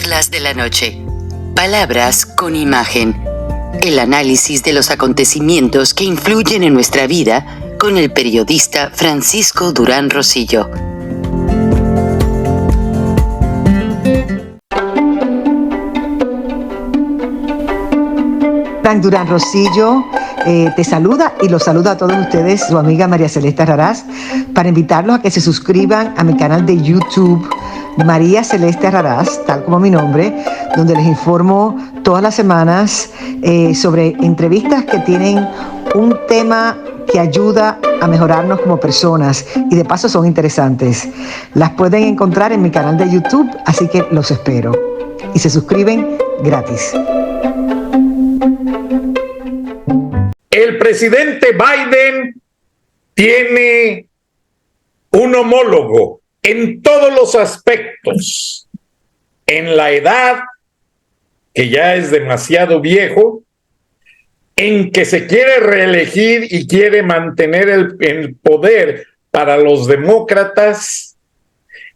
Charlas de la Noche. Palabras con imagen. El análisis de los acontecimientos que influyen en nuestra vida con el periodista Francisco Durán Rosillo. Frank Durán Rosillo te saluda y los saluda a todos ustedes, su amiga María Celeste Raraz, para invitarlos a que se suscriban a mi canal de YouTube, María Celeste Raraz, tal como mi nombre, donde les informo todas las semanas sobre entrevistas que tienen un tema que ayuda a mejorarnos como personas y de paso son interesantes. Las pueden encontrar en mi canal de YouTube, así que los espero. Y se suscriben gratis. El presidente Biden tiene un homólogo en todos los aspectos. En la edad, que ya es demasiado viejo, en que se quiere reelegir y quiere mantener el poder para los demócratas,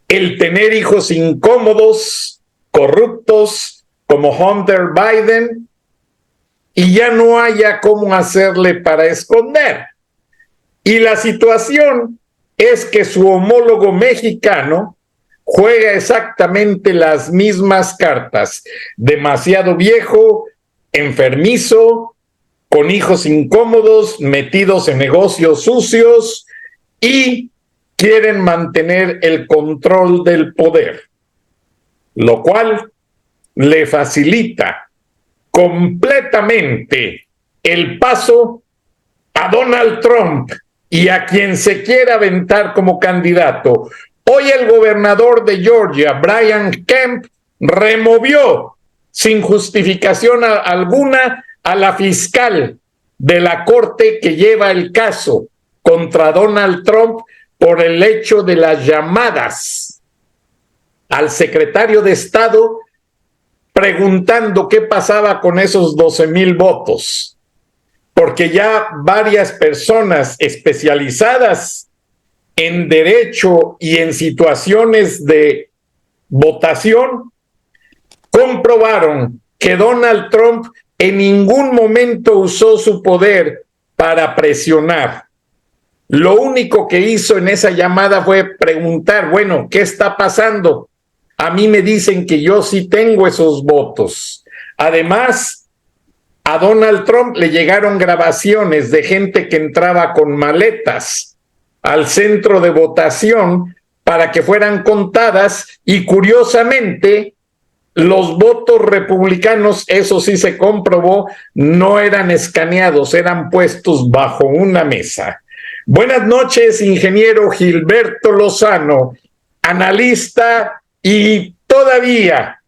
el tener hijos incómodos, corruptos, como Hunter Biden, y ya no haya cómo hacerle para esconder. Y la situación es que su homólogo mexicano juega exactamente las mismas cartas. Demasiado viejo, enfermizo, con hijos incómodos, metidos en negocios sucios y quieren mantener el control del poder, lo cual le facilita completamente el paso a Donald Trump y a quien se quiera aventar como candidato. Hoy el gobernador de Georgia, Brian Kemp, removió sin justificación alguna a la fiscal de la corte que lleva el caso contra Donald Trump por el hecho de las llamadas al secretario de Estado preguntando qué pasaba con esos 12,000 votos, porque ya varias personas especializadas en derecho y en situaciones de votación comprobaron que Donald Trump en ningún momento usó su poder para presionar. Lo único que hizo en esa llamada fue preguntar, bueno, ¿qué está pasando? A mí me dicen que yo sí tengo esos votos. Además, a Donald Trump le llegaron grabaciones de gente que entraba con maletas al centro de votación para que fueran contadas y curiosamente los votos republicanos, eso sí se comprobó, no eran escaneados, eran puestos bajo una mesa. Buenas noches, ingeniero Gilberto Lozano, analista y todavía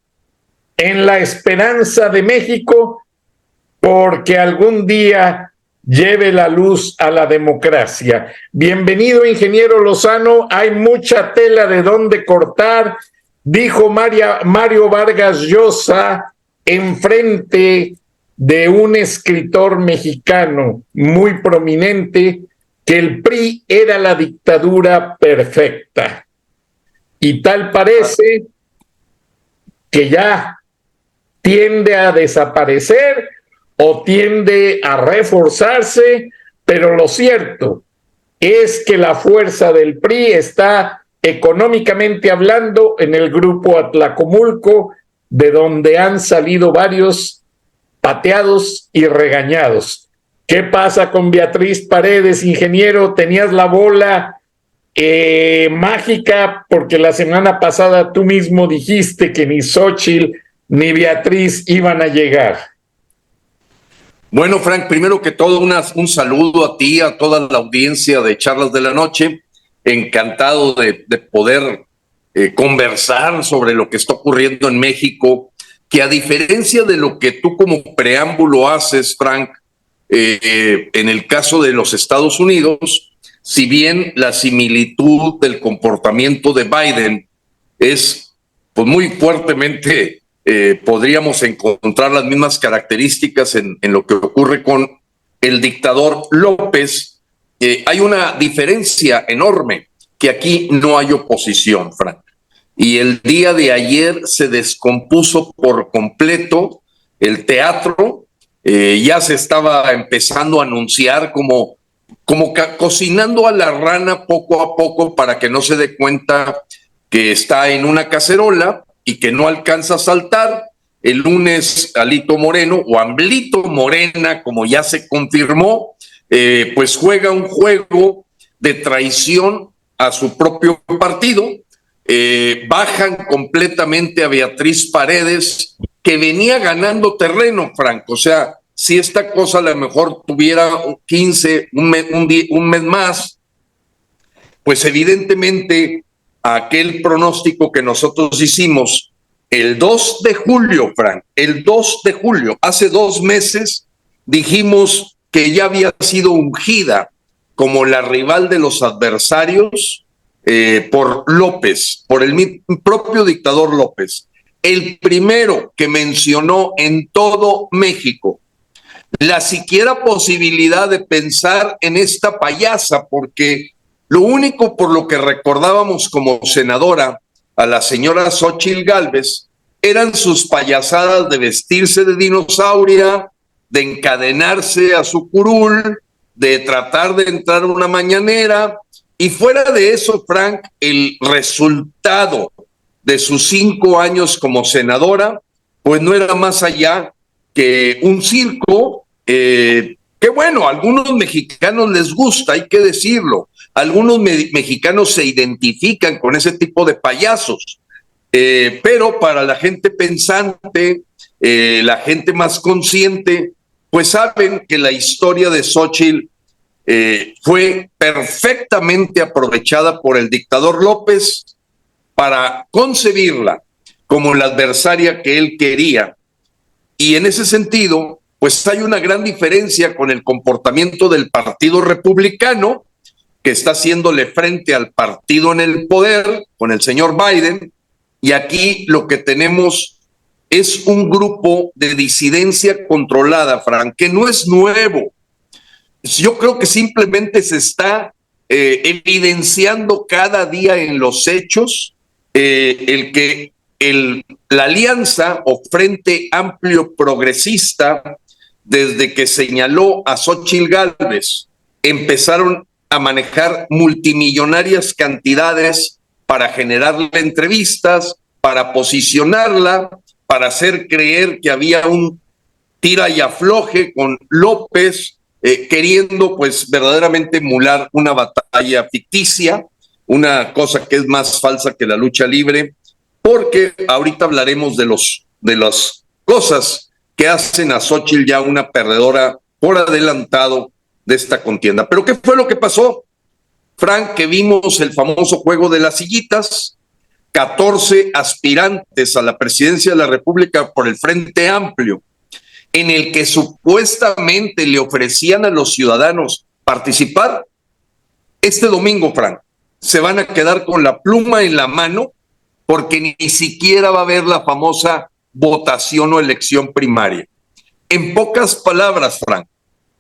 en la esperanza de México porque algún día lleve la luz a la democracia. Bienvenido, ingeniero Lozano, hay mucha tela de dónde cortar, dijo Mario Vargas Llosa enfrente de un escritor mexicano muy prominente que el PRI era la dictadura perfecta. Y tal parece que ya tiende a desaparecer o tiende a reforzarse, pero lo cierto es que la fuerza del PRI está económicamente hablando en el grupo Atlacomulco, de donde han salido varios pateados y regañados. ¿Qué pasa con Beatriz Paredes, ingeniero? ¿Tenías la bola mágica? Porque la semana pasada tú mismo dijiste que ni Xóchitl ni Beatriz iban a llegar. Bueno, Frank, primero que todo un saludo a ti, a toda la audiencia de Charlas de la Noche. Encantado de poder conversar sobre lo que está ocurriendo en México, que a diferencia de lo que tú como preámbulo haces, Frank, en el caso de los Estados Unidos, si bien la similitud del comportamiento de Biden es pues muy fuertemente, podríamos encontrar las mismas características en lo que ocurre con el dictador López, hay una diferencia enorme, que aquí no hay oposición, Frank. y el día de ayer se descompuso por completo el teatro. Ya se estaba empezando a anunciar como cocinando a la rana poco a poco para que no se dé cuenta que está en una cacerola y que no alcanza a saltar. El lunes Alito Moreno, o Amblito Morena, como ya se confirmó, pues juega un juego de traición a su propio partido. Bajan completamente a Beatriz Paredes, que venía ganando terreno, Franco. O sea, si esta cosa a lo mejor tuviera 15, un mes más, pues evidentemente aquel pronóstico que nosotros hicimos el 2 de julio, Frank, el 2 de julio, hace 2 meses, dijimos que ya había sido ungida como la rival de los adversarios por López, por el propio dictador López. El primero que mencionó en todo México la siquiera posibilidad de pensar en esta payasa, porque lo único por lo que recordábamos como senadora a la señora Xóchitl Gálvez eran sus payasadas de vestirse de dinosauria, de encadenarse a su curul, de tratar de entrar a una mañanera, y fuera de eso, Frank, el resultado de sus 5 años como senadora, pues no era más allá que un circo, que bueno, a algunos mexicanos les gusta, hay que decirlo. Algunos mexicanos se identifican con ese tipo de payasos, pero para la gente pensante, la gente más consciente, pues saben que la historia de Xóchitl fue perfectamente aprovechada por el dictador López para concebirla como la adversaria que él quería. Y en ese sentido, pues hay una gran diferencia con el comportamiento del Partido Republicano, que está haciéndole frente al partido en el poder, con el señor Biden, y aquí lo que tenemos es un grupo de disidencia controlada, Frank, que no es nuevo. Yo creo que simplemente se está evidenciando cada día en los hechos el que la alianza o Frente Amplio Progresista, desde que señaló a Xóchitl Gálvez, empezaron a manejar multimillonarias cantidades para generarle entrevistas, para posicionarla, para hacer creer que había un tira y afloje con López, queriendo pues verdaderamente emular una batalla ficticia, una cosa que es más falsa que la lucha libre, porque ahorita hablaremos de las cosas que hacen a Xóchitl ya una perdedora por adelantado de esta contienda. Pero ¿qué fue lo que pasó, Frank? Que vimos el famoso juego de las sillitas, 14 aspirantes a la presidencia de la República por el Frente Amplio, en el que supuestamente le ofrecían a los ciudadanos participar. Este domingo, Frank, se van a quedar con la pluma en la mano porque ni siquiera va a haber la famosa votación o elección primaria. En pocas palabras, Frank,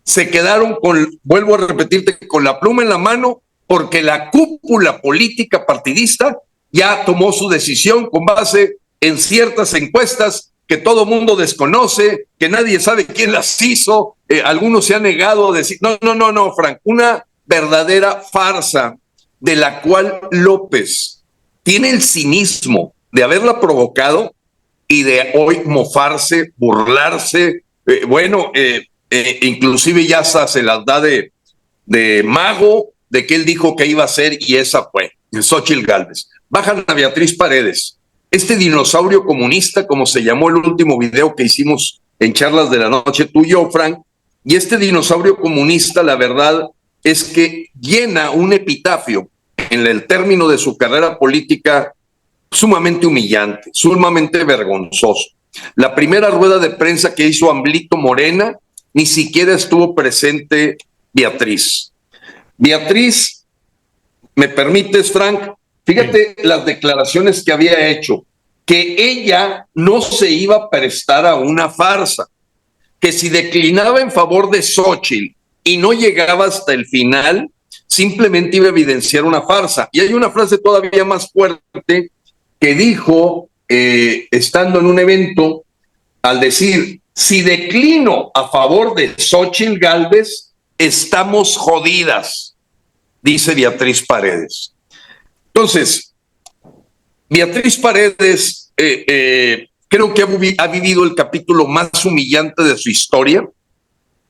se quedaron vuelvo a repetirte, con la pluma en la mano porque la cúpula política partidista ya tomó su decisión con base en ciertas encuestas que todo mundo desconoce, que nadie sabe quién las hizo, algunos se han negado a decir, no, Frank, una verdadera farsa de la cual López tiene el cinismo de haberla provocado y de hoy mofarse, burlarse, inclusive ya se las da de mago, de que él dijo que iba a hacer y esa fue, Xóchitl Gálvez. Bajan a Beatriz Paredes, este dinosaurio comunista, como se llamó el último video que hicimos en Charlas de la Noche, tú y yo, Frank, y este dinosaurio comunista, la verdad es que llena un epitafio en el término de su carrera política sumamente humillante, sumamente vergonzoso. La primera rueda de prensa que hizo Amblito Morena, ni siquiera estuvo presente Beatriz. Beatriz, ¿me permites, Frank? Fíjate las declaraciones que había hecho, que ella no se iba a prestar a una farsa, que si declinaba en favor de Xóchitl y no llegaba hasta el final, simplemente iba a evidenciar una farsa. Y hay una frase todavía más fuerte que dijo, estando en un evento, al decir, si declino a favor de Xóchitl Gálvez, estamos jodidas, dice Beatriz Paredes. Entonces, Beatriz Paredes creo que ha vivido el capítulo más humillante de su historia.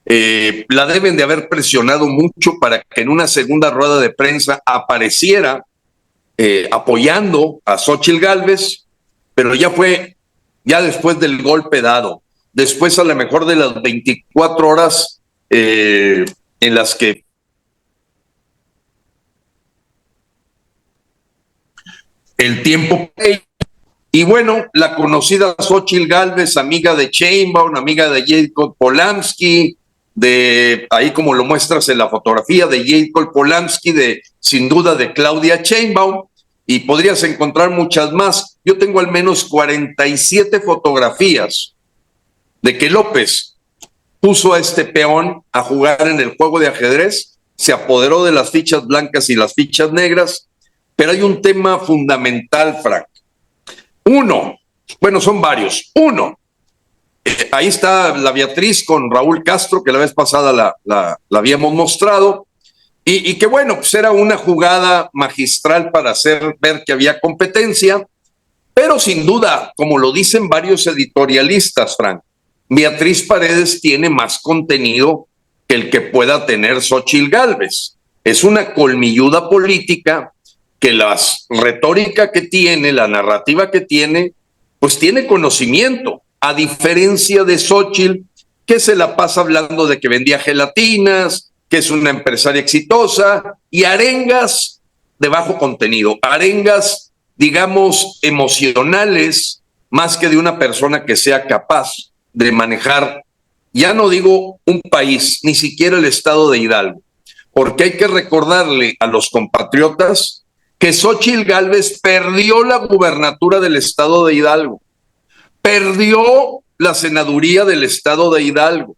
La deben de haber presionado mucho para que en una segunda rueda de prensa apareciera apoyando a Xóchitl Gálvez, pero ya después del golpe dado, después a lo mejor de las 24 horas en las que el tiempo. Y bueno, la conocida Xóchitl Gálvez, amiga de Sheinbaum, amiga de Jacob Polanski, de ahí como lo muestras en la fotografía de Jacob Polanski, sin duda de Claudia Sheinbaum, y podrías encontrar muchas más. Yo tengo al menos 47 fotografías de que López puso a este peón a jugar en el juego de ajedrez, se apoderó de las fichas blancas y las fichas negras, pero hay un tema fundamental, Frank. Son varios. Ahí está la Beatriz con Raúl Castro, que la vez pasada la habíamos mostrado, y que bueno, pues era una jugada magistral para hacer ver que había competencia, pero sin duda, como lo dicen varios editorialistas, Frank, Beatriz Paredes tiene más contenido que el que pueda tener Xóchitl Gálvez. Es una colmilluda política que la retórica que tiene, la narrativa que tiene, pues tiene conocimiento, a diferencia de Xóchitl, que se la pasa hablando de que vendía gelatinas, que es una empresaria exitosa, y arengas de bajo contenido, arengas, digamos, emocionales, más que de una persona que sea capaz de manejar, ya no digo un país, ni siquiera el estado de Hidalgo, porque hay que recordarle a los compatriotas que Xóchitl Gálvez perdió la gubernatura del estado de Hidalgo, perdió la senaduría del estado de Hidalgo,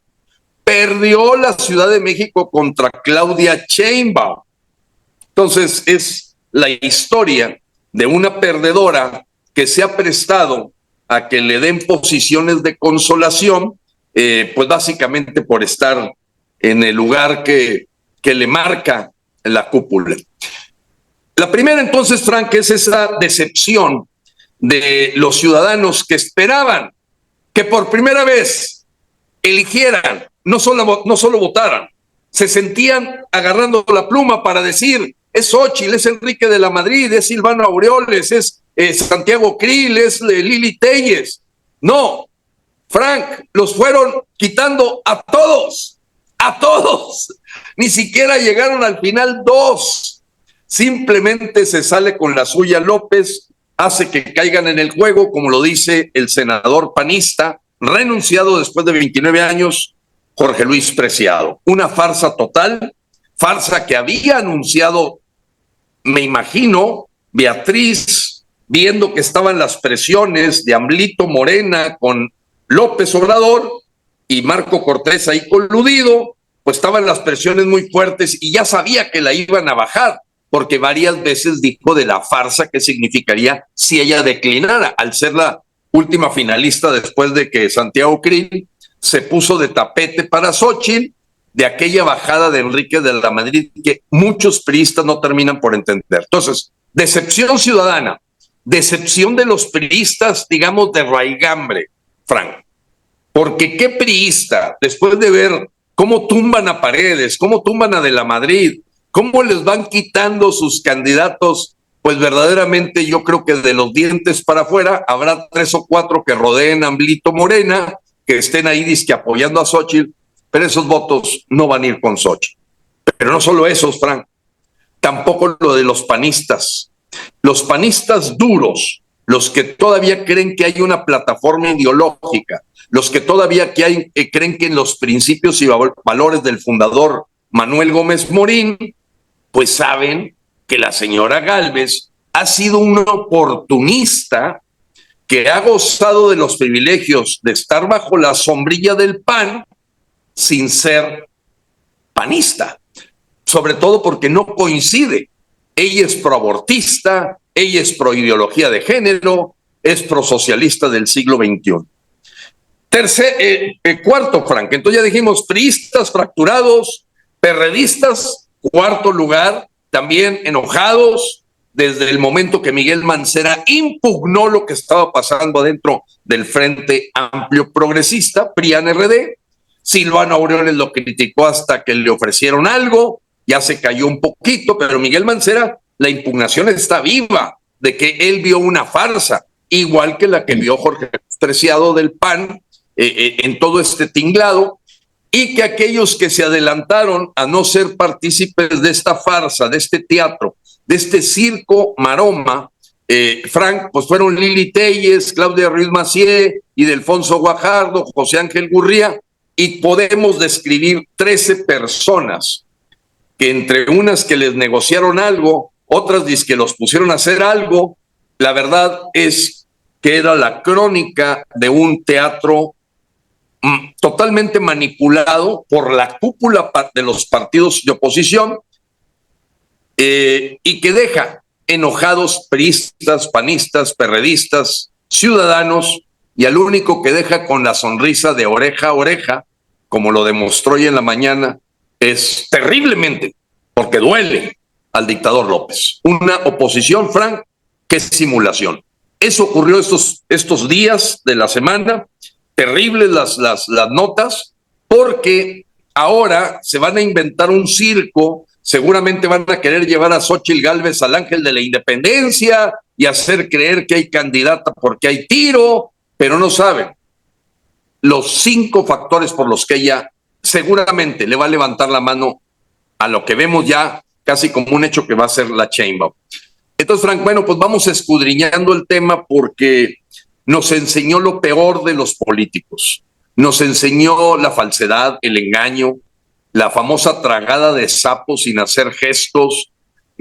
perdió la Ciudad de México contra Claudia Sheinbaum. Entonces es la historia de una perdedora que se ha prestado a que le den posiciones de consolación, pues básicamente por estar en el lugar que le marca la cúpula. La primera entonces, Frank, es esa decepción de los ciudadanos que esperaban que por primera vez eligieran, no solo votaran, se sentían agarrando la pluma para decir, es Xóchitl, es Enrique de la Madrid, es Silvano Aureoles, es Santiago Krill, es Lili Téllez. No, Frank, los fueron quitando a todos, ni siquiera llegaron al final dos. Simplemente se sale con la suya López, hace que caigan en el juego, como lo dice el senador panista, renunciado después de 29 años, Jorge Luis Preciado. Una farsa total, farsa que había anunciado, me imagino, Beatriz, viendo que estaban las presiones de Amlito Morena con López Obrador y Marco Cortés ahí coludido, pues estaban las presiones muy fuertes y ya sabía que la iban a bajar, porque varias veces dijo de la farsa que significaría si ella declinara, al ser la última finalista después de que Santiago Krill se puso de tapete para Xóchitl, de aquella bajada de Enrique de la Madrid que muchos priistas no terminan por entender. Entonces, decepción ciudadana, decepción de los priistas, digamos, de raigambre, Frank. Porque qué priista, después de ver cómo tumban a Paredes, cómo tumban a de la Madrid, cómo les van quitando sus candidatos, pues verdaderamente yo creo que de los dientes para afuera habrá 3 o 4 que rodeen a Amlito Morena, que estén ahí disque apoyando a Xóchitl, pero esos votos no van a ir con Xóchitl. Pero no solo esos, Frank, tampoco lo de los panistas. Los panistas duros, los que todavía creen que hay una plataforma ideológica, los que todavía creen que en los principios y valores del fundador Manuel Gómez Morín, pues saben que la señora Gálvez ha sido una oportunista que ha gozado de los privilegios de estar bajo la sombrilla del PAN sin ser panista, sobre todo porque no coincide. Ella es proabortista, ella es pro ideología de género, es prosocialista del siglo XXI. Cuarto, Frank, entonces ya dijimos priistas fracturados, perredistas, cuarto lugar, también enojados desde el momento que Miguel Mancera impugnó lo que estaba pasando adentro del Frente Amplio Progresista, PRIAN-RD. Silvano Aureoles lo criticó hasta que le ofrecieron algo, ya se cayó un poquito, pero Miguel Mancera, la impugnación está viva de que él vio una farsa, igual que la que vio Jorge Preciado del PAN en todo este tinglado, y que aquellos que se adelantaron a no ser partícipes de esta farsa, de este teatro, de este circo maroma, Frank, pues fueron Lili Telles, Claudia Ruiz Massieu, Ildefonso Guajardo, José Ángel Gurría, y podemos describir 13 personas que entre unas que les negociaron algo, otras que los pusieron a hacer algo. La verdad es que era la crónica de un teatro totalmente manipulado por la cúpula de los partidos de oposición, y que deja enojados priistas, panistas, perredistas, ciudadanos, y al único que deja con la sonrisa de oreja a oreja, como lo demostró hoy en la mañana, es terriblemente, porque duele, al dictador López. Una oposición, Frank, que es simulación. Eso ocurrió estos días de la semana, terribles las notas, porque ahora se van a inventar un circo, seguramente van a querer llevar a Xóchitl Gálvez al Ángel de la Independencia y hacer creer que hay candidata porque hay tiro, pero no saben los 5 factores por los que ella seguramente le va a levantar la mano a lo que vemos ya casi como un hecho que va a ser la Sheinbaum. Entonces, Frank, bueno, pues vamos escudriñando el tema porque nos enseñó lo peor de los políticos. Nos enseñó la falsedad, el engaño, la famosa tragada de sapos sin hacer gestos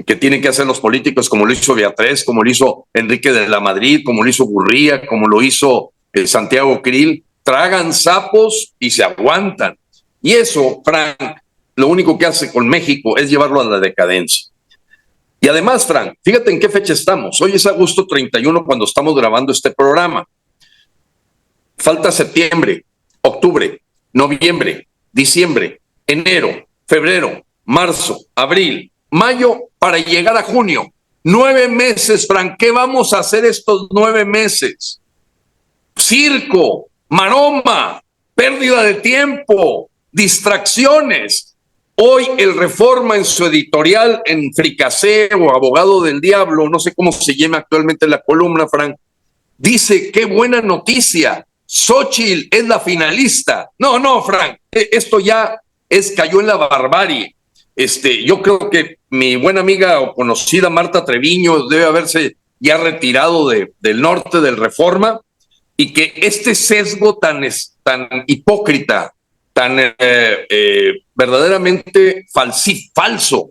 que tienen que hacer los políticos, como lo hizo Beatriz, como lo hizo Enrique de la Madrid, como lo hizo Gurría, como lo hizo Santiago Krill. Tragan sapos y se aguantan. Y eso, Frank, lo único que hace con México es llevarlo a la decadencia. Y además, Frank, fíjate en qué fecha estamos. Hoy es agosto 31 cuando estamos grabando este programa. Falta septiembre, octubre, noviembre, diciembre, enero, febrero, marzo, abril, mayo, para llegar a junio. 9 meses, Frank. ¿Qué vamos a hacer estos 9 meses? Circo, maroma, pérdida de tiempo, distracciones. Hoy el Reforma en su editorial en Fricasé o Abogado del Diablo, no sé cómo se llama actualmente la columna, Frank, dice: qué buena noticia, Xóchitl es la finalista. No, Frank, esto ya cayó en la barbarie. Yo creo que mi buena amiga o conocida Marta Treviño debe haberse ya retirado del norte del Reforma, y que este sesgo tan hipócrita, tan verdaderamente falso,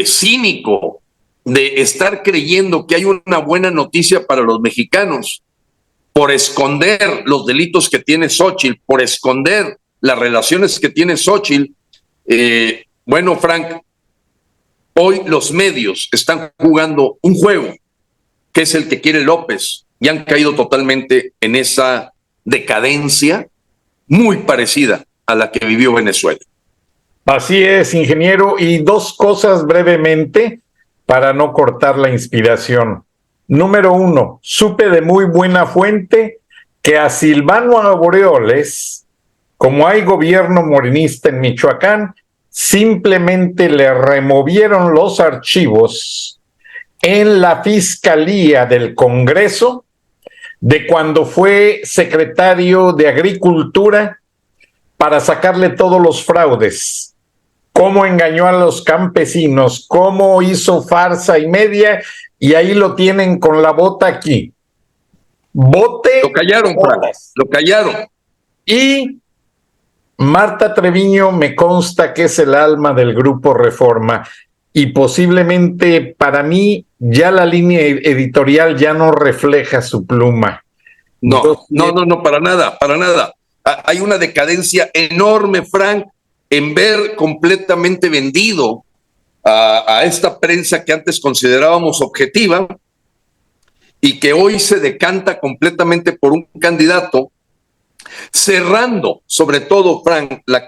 cínico, de estar creyendo que hay una buena noticia para los mexicanos, por esconder los delitos que tiene Xóchitl, por esconder las relaciones que tiene Xóchitl. Bueno, Frank, hoy los medios están jugando un juego que es el que quiere López, y han caído totalmente en esa decadencia muy parecida a la que vivió Venezuela. Así es, ingeniero, y 2 cosas brevemente para no cortar la inspiración. Número 1, supe de muy buena fuente que a Silvano Aureoles, como hay gobierno morenista en Michoacán, simplemente le removieron los archivos en la Fiscalía del Congreso de cuando fue secretario de Agricultura, para sacarle todos los fraudes, cómo engañó a los campesinos, cómo hizo farsa y media, y ahí lo tienen con la bota aquí. Bote. Lo callaron, Frank, lo callaron. Y Marta Treviño me consta que es el alma del Grupo Reforma, y posiblemente para mí ya la línea editorial ya no refleja su pluma. No, para nada. Hay una decadencia enorme, Frank, en ver completamente vendido a esta prensa que antes considerábamos objetiva, y que hoy se decanta completamente por un candidato, cerrando, sobre todo, Frank, la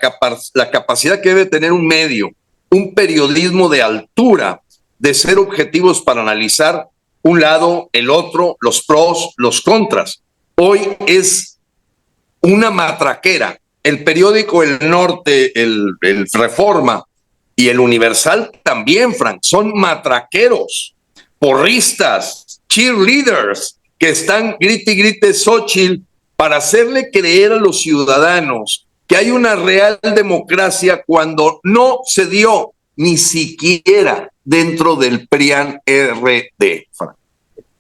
capacidad que debe tener un medio, un periodismo de altura, de ser objetivos para analizar un lado, el otro, los pros, los contras. Hoy es una matraquera. El periódico El Norte, el Reforma y el Universal también, Frank, son matraqueros, porristas, cheerleaders, que están grite y grite Xóchitl para hacerle creer a los ciudadanos que hay una real democracia cuando no se dio ni siquiera dentro del PRIAN-RD.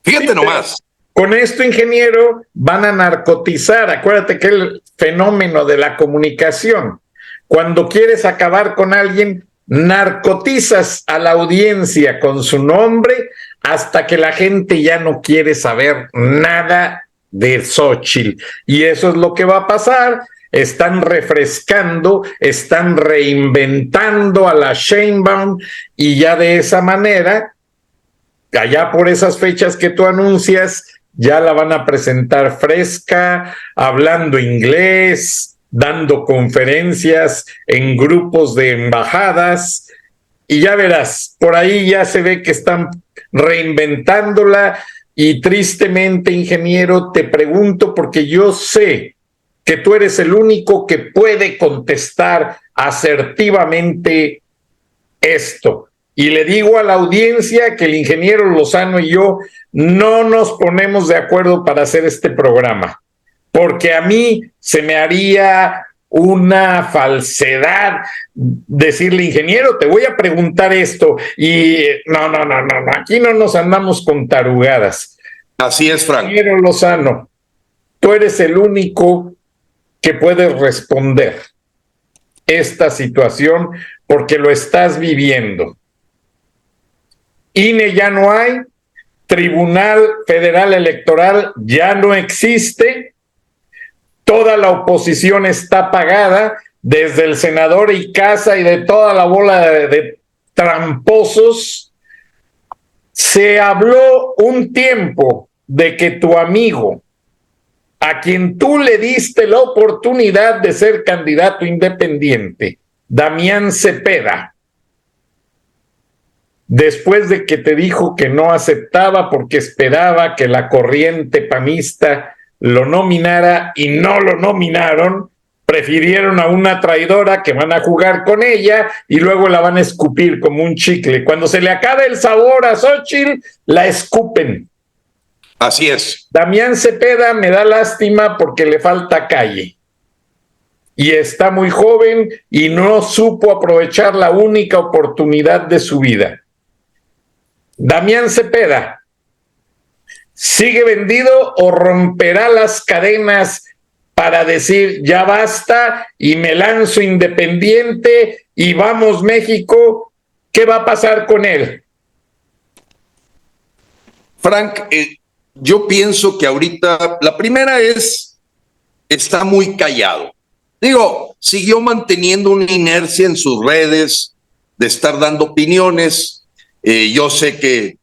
Fíjate nomás. Con esto, ingeniero, van a narcotizar. Acuérdate que el fenómeno de la comunicación, cuando quieres acabar con alguien, narcotizas a la audiencia con su nombre hasta que la gente ya no quiere saber nada de Xóchitl. Y eso es lo que va a pasar. Están refrescando, están reinventando a la Sheinbaum y ya de esa manera, allá por esas fechas que tú anuncias, ya la van a presentar fresca, hablando inglés, dando conferencias en grupos de embajadas, y ya verás, por ahí ya se ve que están reinventándola. Y tristemente, ingeniero, te pregunto porque yo sé que tú eres el único que puede contestar asertivamente esto. Y le digo a la audiencia que el ingeniero Lozano y yo no nos ponemos de acuerdo para hacer este programa, porque a mí se me haría una falsedad decirle, ingeniero, te voy a preguntar esto, y no, aquí no nos andamos con tarugadas. Así es, Frank. Ingeniero Lozano, tú eres el único que puedes responder esta situación porque lo estás viviendo. INE ya no hay, Tribunal Federal Electoral ya no existe, toda la oposición está apagada, desde el senador Icaza y de toda la bola de tramposos. Se habló un tiempo de que tu amigo, a quien tú le diste la oportunidad de ser candidato independiente, Damián Cepeda, después de que te dijo que no aceptaba porque esperaba que la corriente panista lo nominara y no lo nominaron, prefirieron a una traidora que van a jugar con ella y luego la van a escupir como un chicle. Cuando se le acabe el sabor a Xóchitl, la escupen. Así es. Damián Cepeda me da lástima porque le falta calle. Y está muy joven y no supo aprovechar la única oportunidad de su vida. Damián Cepeda, ¿sigue vendido o romperá las cadenas para decir ya basta y me lanzo independiente y vamos México? ¿Qué va a pasar con él? Frank, yo pienso que ahorita la primera está muy callado. Digo, siguió manteniendo una inercia en sus redes de estar dando opiniones. Yo sé que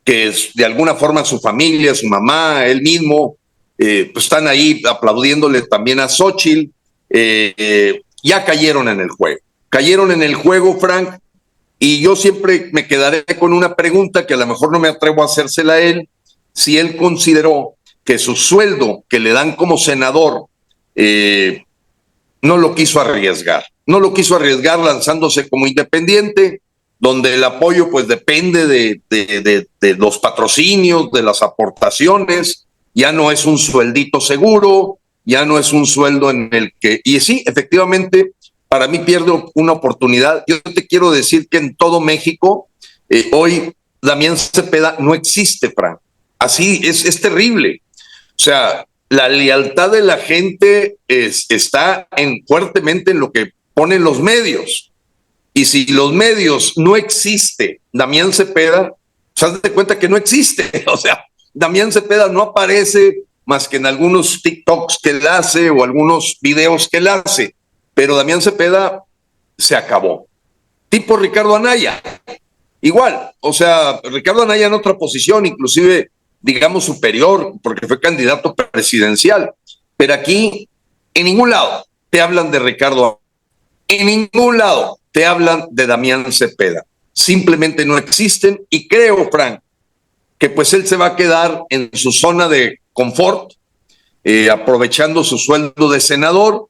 de alguna forma su familia, su mamá, él mismo, pues están ahí aplaudiéndole también a Xóchitl. Ya cayeron en el juego. Cayeron en el juego, Frank, y yo siempre me quedaré con una pregunta que a lo mejor no me atrevo a hacérsela a él, si él consideró que su sueldo que le dan como senador no lo quiso arriesgar. No lo quiso arriesgar lanzándose como independiente, donde el apoyo pues depende de los patrocinios, de las aportaciones. Ya no es un sueldito seguro, ya no es un sueldo en el que... Y sí, efectivamente, para mí pierde una oportunidad. Yo te quiero decir que en todo México, hoy Damián Cepeda no existe, Frank. Así es terrible. O sea, la lealtad de la gente está fuertemente en lo que ponen los medios. Y si los medios no existe, Damián Cepeda, pues hazte cuenta que no existe. O sea, Damián Cepeda no aparece más que en algunos TikToks que él hace o algunos videos que él hace. Pero Damián Cepeda se acabó. Tipo Ricardo Anaya. Igual, o sea, Ricardo Anaya en otra posición, inclusive digamos, superior, porque fue candidato presidencial. Pero aquí, en ningún lado te hablan de Ricardo, en ningún lado te hablan de Damián Cepeda. Simplemente no existen, y creo, Frank, que pues él se va a quedar en su zona de confort, aprovechando su sueldo de senador,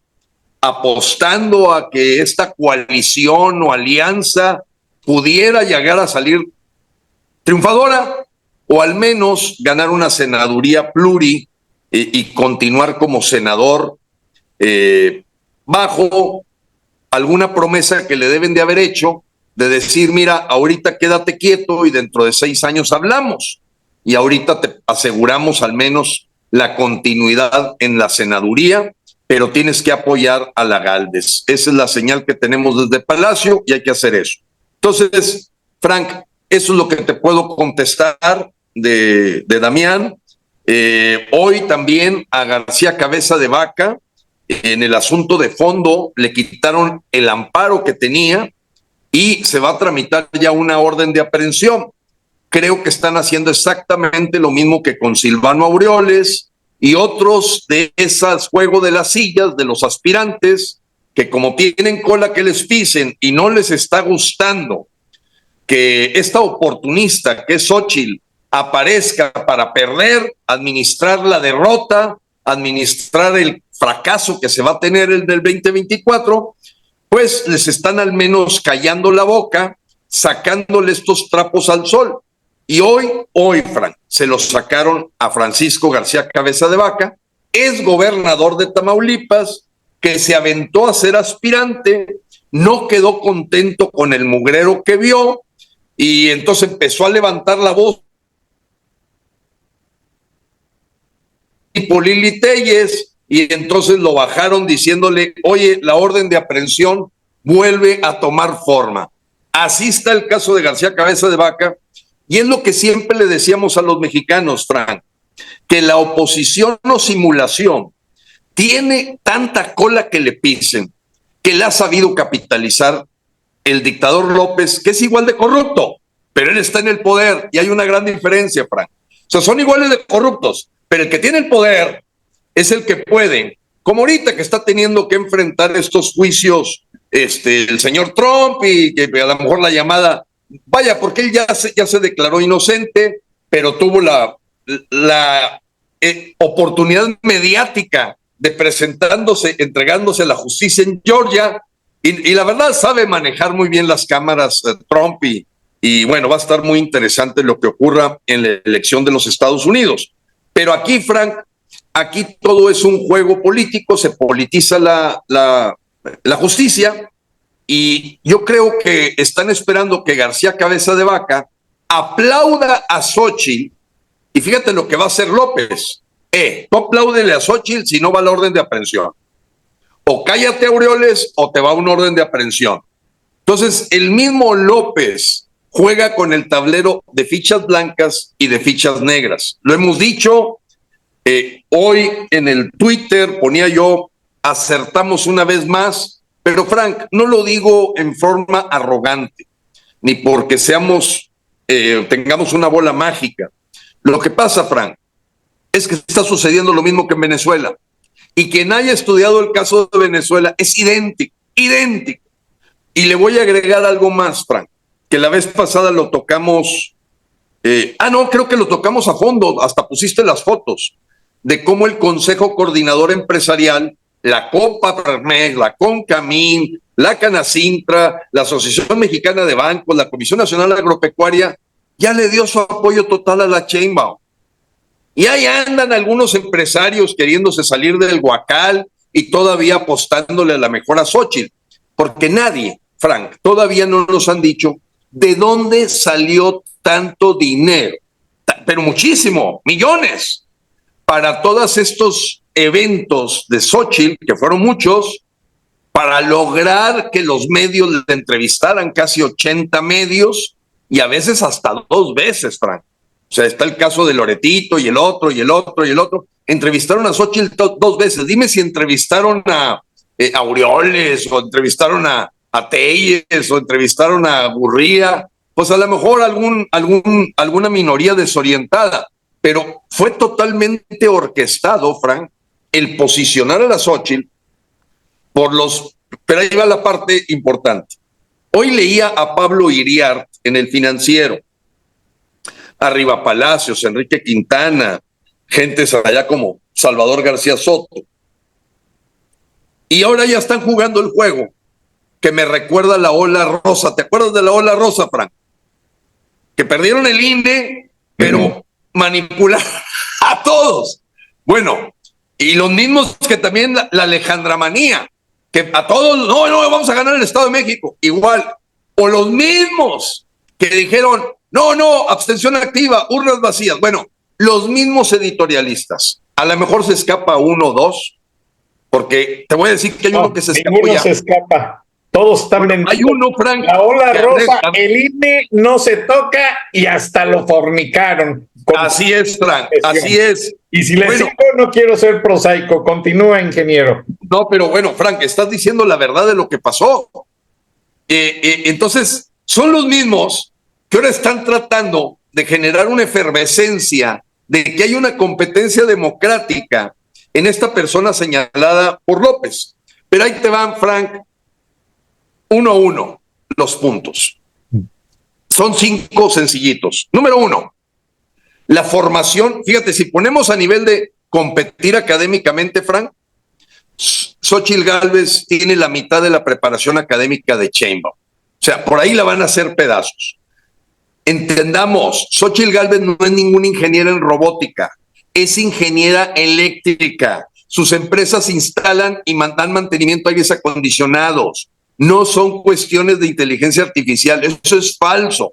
apostando a que esta coalición o alianza pudiera llegar a salir triunfadora, o al menos ganar una senaduría pluri y continuar como senador bajo alguna promesa que le deben de haber hecho, de decir, mira, ahorita quédate quieto y dentro de 6 años hablamos, y ahorita te aseguramos al menos la continuidad en la senaduría, pero tienes que apoyar a la Gálvez. Esa es la señal que tenemos desde Palacio y hay que hacer eso. Entonces, Frank, eso es lo que te puedo contestar de Damián. Hoy también a García Cabeza de Vaca, en el asunto de fondo, le quitaron el amparo que tenía y se va a tramitar ya una orden de aprehensión. Creo que están haciendo exactamente lo mismo que con Silvano Aureoles y otros de esas juego de las sillas de los aspirantes, que como tienen cola que les pisen y no les está gustando que esta oportunista que es Xóchitl aparezca para perder, administrar la derrota, administrar el fracaso que se va a tener el del 2024, pues les están al menos callando la boca, sacándole estos trapos al sol. Y hoy, Frank, se los sacaron a Francisco García Cabeza de Vaca, es gobernador de Tamaulipas, que se aventó a ser aspirante, no quedó contento con el mugrero que vio, y entonces empezó a levantar la voz. Tipo Lili Telles, y entonces lo bajaron diciéndole, oye, la orden de aprehensión vuelve a tomar forma. Así está el caso de García Cabeza de Vaca, y es lo que siempre le decíamos a los mexicanos, Frank, que la oposición o simulación tiene tanta cola que le pisen, que la ha sabido capitalizar el dictador López, que es igual de corrupto, pero él está en el poder, y hay una gran diferencia, Frank. O sea, son iguales de corruptos, pero el que tiene el poder es el que puede, como ahorita que está teniendo que enfrentar estos juicios, el señor Trump, y que a lo mejor la llamada, vaya, porque él ya se declaró inocente, pero tuvo la oportunidad mediática de presentándose, entregándose a la justicia en Georgia, y la verdad sabe manejar muy bien las cámaras Trump, y bueno, va a estar muy interesante lo que ocurra en la elección de los Estados Unidos. Pero aquí, Frank, aquí todo es un juego político, se politiza la justicia, y yo creo que están esperando que García Cabeza de Vaca aplauda a Xóchitl, y fíjate lo que va a hacer López. Tú apláudele a Xóchitl si no va la orden de aprehensión. O cállate, Aureoles, o te va una orden de aprehensión. Entonces, el mismo López juega con el tablero de fichas blancas y de fichas negras. Lo hemos dicho, hoy en el Twitter ponía yo, acertamos una vez más, pero Frank, no lo digo en forma arrogante, ni porque tengamos una bola mágica. Lo que pasa, Frank, es que está sucediendo lo mismo que en Venezuela. Y quien haya estudiado el caso de Venezuela es idéntico. Y le voy a agregar algo más, Frank, que la vez pasada lo tocamos, creo que lo tocamos a fondo, hasta pusiste las fotos, de cómo el Consejo Coordinador Empresarial, la CONPAPRMEX, la CONCAMIN, la Canacintra, la Asociación Mexicana de Bancos, la Comisión Nacional Agropecuaria, ya le dio su apoyo total a la Sheinbaum. Y ahí andan algunos empresarios queriéndose salir del huacal y todavía apostándole a la mejora Xóchitl, porque nadie, Frank, todavía no nos han dicho de dónde salió tanto dinero, pero muchísimo, millones, para todos estos eventos de Xóchitl, que fueron muchos, para lograr que los medios le entrevistaran, casi 80 medios, y a veces hasta 2 veces, Frank. O sea, está el caso de Loretito y el otro, y el otro, y el otro. Entrevistaron a Xóchitl 2 veces. Dime si entrevistaron a Aureoles, o entrevistaron a Telles, o entrevistaron a Gurría. Pues a lo mejor alguna minoría desorientada. pero fue totalmente orquestado, Frank, el posicionar a la Xóchitl por los... Pero ahí va la parte importante. Hoy leía a Pablo Iriart en El Financiero, arriba Palacios, Enrique Quintana, gentes allá como Salvador García Soto. Y ahora ya están jugando el juego que me recuerda a la ola rosa. ¿Te acuerdas de la ola rosa, Frank? Que perdieron el INE, pero manipularon a todos. Bueno, y los mismos que también la Alejandra Manía, que a todos, no, vamos a ganar el Estado de México, igual. O los mismos que dijeron, no, abstención activa, urnas vacías. Bueno, los mismos editorialistas. A lo mejor se escapa uno o dos, porque te voy a decir que hay uno que se escapa. Ninguno se escapa. Todos están vendidos. Hay uno, Frank. La ola rosa, el INE no se toca y hasta lo fornicaron. Así es, Frank, así es. Y si les digo, no quiero ser prosaico, continúa, ingeniero. No, pero bueno, Frank, estás diciendo la verdad de lo que pasó. Entonces, son los mismos que ahora están tratando de generar una efervescencia de que hay una competencia democrática en esta persona señalada por López. Pero ahí te van, Frank, 1-1 los puntos. Son 5 sencillitos. Número 1, la formación. Fíjate, si ponemos a nivel de competir académicamente, Frank, Xóchitl Gálvez tiene la mitad de la preparación académica de Sheinbaum. O sea, por ahí la van a hacer pedazos. Entendamos, Xóchitl Gálvez no es ninguna ingeniera en robótica, es ingeniera eléctrica. Sus empresas instalan y dan mantenimiento a aires acondicionados. No son cuestiones de inteligencia artificial, eso es falso.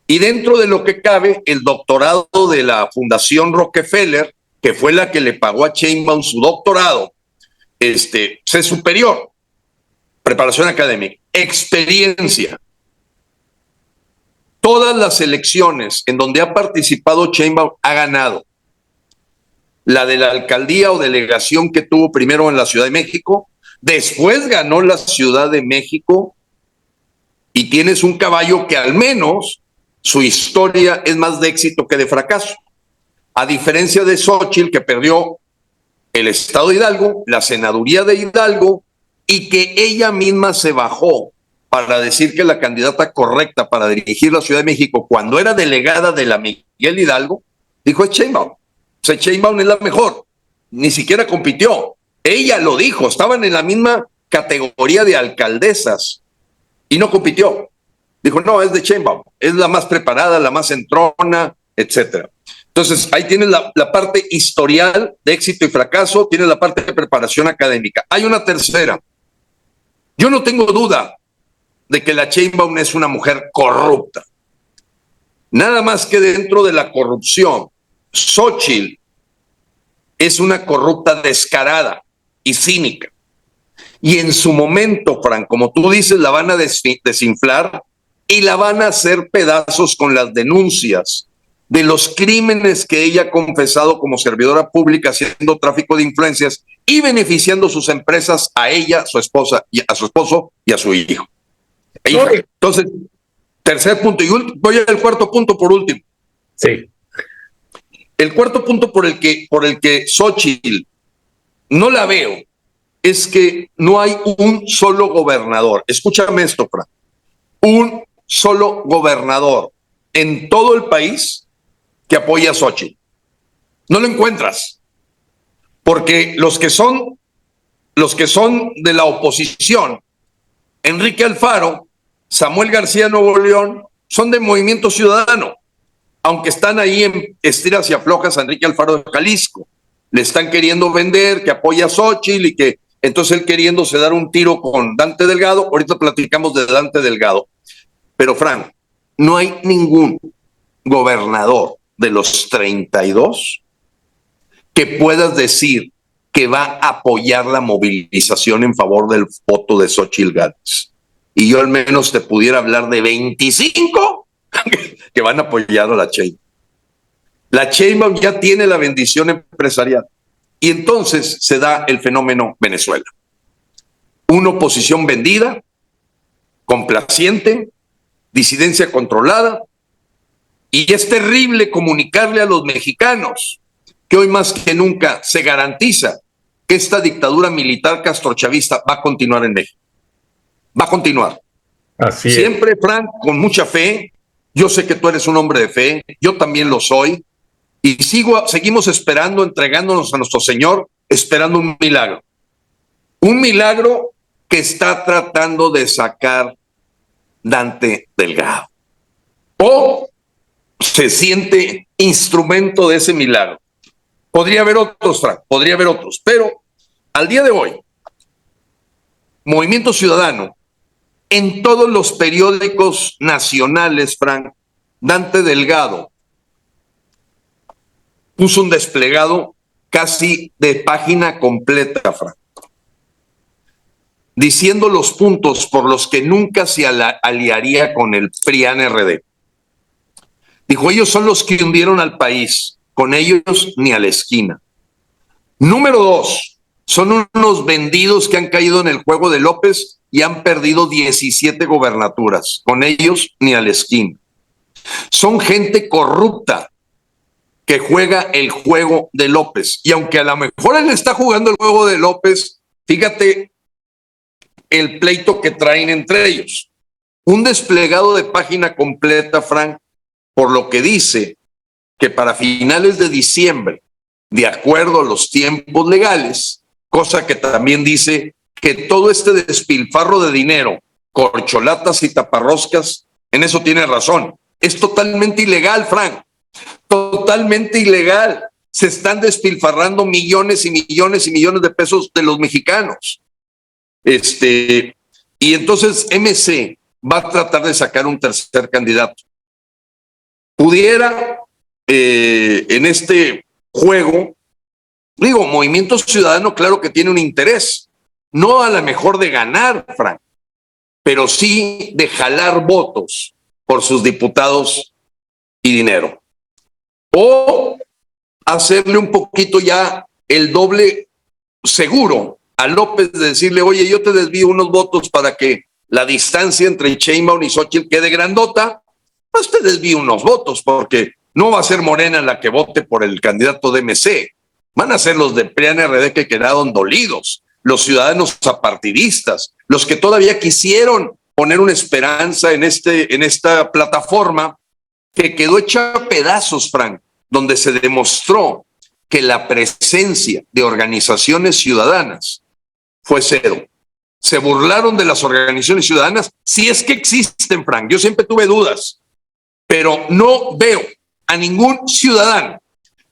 Y dentro de lo que cabe, el doctorado de la Fundación Rockefeller, que fue la que le pagó a Sheinbaum su doctorado, es superior. Preparación académica, experiencia. Todas las elecciones en donde ha participado Sheinbaum ha ganado. La de la alcaldía o delegación que tuvo primero en la Ciudad de México, después ganó la Ciudad de México, y tienes un caballo que al menos su historia es más de éxito que de fracaso. A diferencia de Xóchitl, que perdió el Estado de Hidalgo, la senaduría de Hidalgo, y que ella misma se bajó para decir que la candidata correcta para dirigir la Ciudad de México, cuando era delegada de la Miguel Hidalgo, dijo es Sheinbaum. O sea, Sheinbaum es la mejor. Ni siquiera compitió. Ella lo dijo, estaban en la misma categoría de alcaldesas y no compitió. Dijo, no, es de Sheinbaum, es la más preparada, la más entrona, etcétera. Entonces, ahí tienes la parte historial de éxito y fracaso, tienes la parte de preparación académica. Hay una tercera. Yo no tengo duda de que la Sheinbaum es una mujer corrupta. Nada más que dentro de la corrupción, Xóchitl es una corrupta descarada y cínica. Y en su momento, Frank, como tú dices, la van a desinflar y la van a hacer pedazos con las denuncias de los crímenes que ella ha confesado como servidora pública, haciendo tráfico de influencias y beneficiando sus empresas a ella, su esposa, y a su esposo y a su hijo. Entonces, tercer punto, y voy al cuarto punto por último. Sí. El cuarto punto por el que Xóchitl no la veo es que no hay un solo gobernador. Escúchame esto, Fran. Un solo gobernador en todo el país que apoya a Xóchitl. No lo encuentras. Porque los que son de la oposición, Enrique Alfaro, Samuel García Nuevo León, son de Movimiento Ciudadano, aunque están ahí en estiras y aflojas a Enrique Alfaro de Jalisco. Le están queriendo vender que apoya a Xóchitl y que entonces él queriéndose dar un tiro con Dante Delgado. Ahorita platicamos de Dante Delgado. Pero, Frank, no hay ningún gobernador de los 32 que puedas decir que va a apoyar la movilización en favor del voto de Xóchitl Gálvez. Y yo al menos te pudiera hablar de 25 que van a apoyar a la Sheinbaum. La Sheinbaum ya tiene la bendición empresarial. Y entonces se da el fenómeno Venezuela. Una oposición vendida, complaciente, disidencia controlada, Y es terrible comunicarle a los mexicanos que hoy más que nunca se garantiza que esta dictadura militar castrochavista va a continuar en México. Va a continuar. Así Siempre, Frank, con mucha fe. Yo sé que tú eres un hombre de fe, yo también lo soy. Y seguimos esperando, entregándonos a nuestro Señor, esperando un milagro. Un milagro que está tratando de sacar Dante Delgado. O se siente instrumento de ese milagro. Podría haber otros, Frank, podría haber otros, pero al día de hoy, Movimiento Ciudadano, en todos los periódicos nacionales, Frank, Dante Delgado puso un desplegado casi de página completa, Frank, diciendo los puntos por los que nunca se aliaría con el PRIAN-RD. Dijo, ellos son los que hundieron al país, con ellos ni a la esquina. Número 2, son unos vendidos que han caído en el juego de López y han perdido 17 gobernaturas, con ellos ni a la esquina. Son gente corrupta que juega el juego de López. Y aunque a lo mejor él está jugando el juego de López, fíjate el pleito que traen entre ellos. Un desplegado de página completa, Frank, por lo que dice que para finales de diciembre, de acuerdo a los tiempos legales, cosa que también dice que todo este despilfarro de dinero, corcholatas y taparroscas, en eso tiene razón. Es totalmente ilegal, Frank. Totalmente ilegal. Se están despilfarrando millones y millones y millones de pesos de los mexicanos. Y entonces MC va a tratar de sacar un tercer candidato. Pudiera, en este juego, digo, Movimiento Ciudadano, claro que tiene un interés, no a lo mejor de ganar, Frank, pero sí de jalar votos por sus diputados y dinero. O hacerle un poquito ya el doble seguro a López de decirle, oye, yo te desvío unos votos para que la distancia entre Sheinbaum y Xochitl quede grandota, pues te desvío unos votos, porque no va a ser Morena la que vote por el candidato de MC, van a ser los de PRIAN-RD que quedaron dolidos, los ciudadanos apartidistas, los que todavía quisieron poner una esperanza en esta plataforma que quedó hecha a pedazos, Frank, donde se demostró que la presencia de organizaciones ciudadanas fue cero. Se burlaron de las organizaciones ciudadanas, si es que existen, Frank. Yo siempre tuve dudas, pero no veo a ningún ciudadano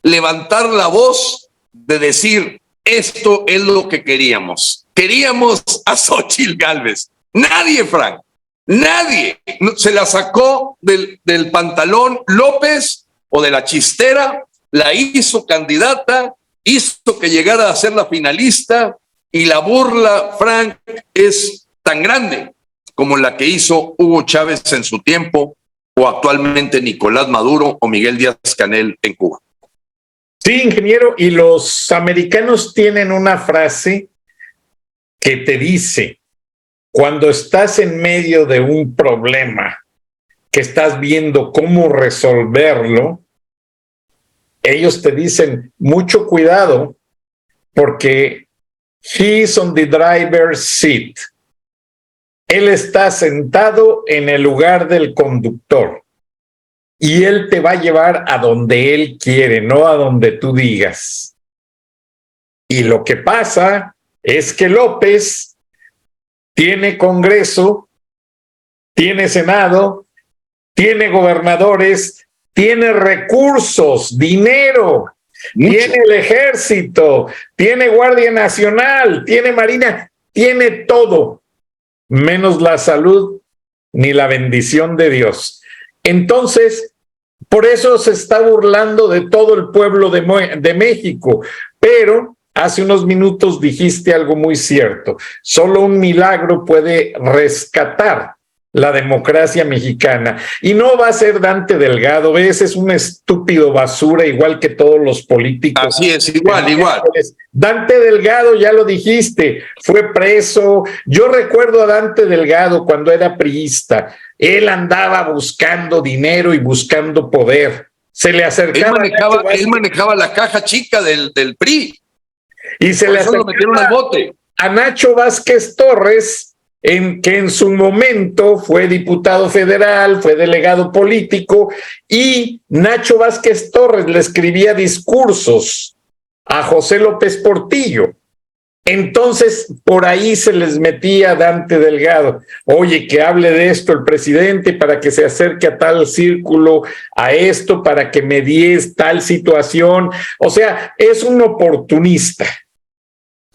levantar la voz de decir, esto es lo que queríamos. Queríamos a Xochitl Gálvez. Nadie, Frank, nadie. Se la sacó del pantalón López o de la chistera, la hizo candidata, hizo que llegara a ser la finalista, y la burla, Frank, es tan grande como la que hizo Hugo Chávez en su tiempo, o actualmente Nicolás Maduro o Miguel Díaz-Canel en Cuba. Sí, ingeniero, y los americanos tienen una frase que te dice, cuando estás en medio de un problema, que estás viendo cómo resolverlo, ellos te dicen, mucho cuidado, porque he's on the driver's seat. Él está sentado en el lugar del conductor y él te va a llevar a donde él quiere, no a donde tú digas. Y lo que pasa es que López tiene Congreso, tiene Senado, tiene gobernadores, tiene recursos, dinero, tiene el ejército, tiene Guardia Nacional, tiene Marina, tiene todo, menos la salud ni la bendición de Dios. Entonces, por eso se está burlando de todo el pueblo de México. Pero hace unos minutos dijiste algo muy cierto. Solo un milagro puede rescatar la democracia mexicana. Y no va a ser Dante Delgado, ese es un estúpido basura, igual que todos los políticos. Así es, igual. Dante Delgado, ya lo dijiste, fue preso. Yo recuerdo a Dante Delgado cuando era priista. Él andaba buscando dinero y buscando poder. Se le acercaba. Él manejaba la caja chica del PRI. Y se le acercaba lo metieron al bote. A Nacho Vázquez Torres, que en su momento fue diputado federal, fue delegado político, y Nacho Vázquez Torres le escribía discursos a José López Portillo. Entonces, por ahí se les metía Dante Delgado. Oye, que hable de esto el presidente para que se acerque a tal círculo, a esto, para que medies tal situación. O sea, es un oportunista.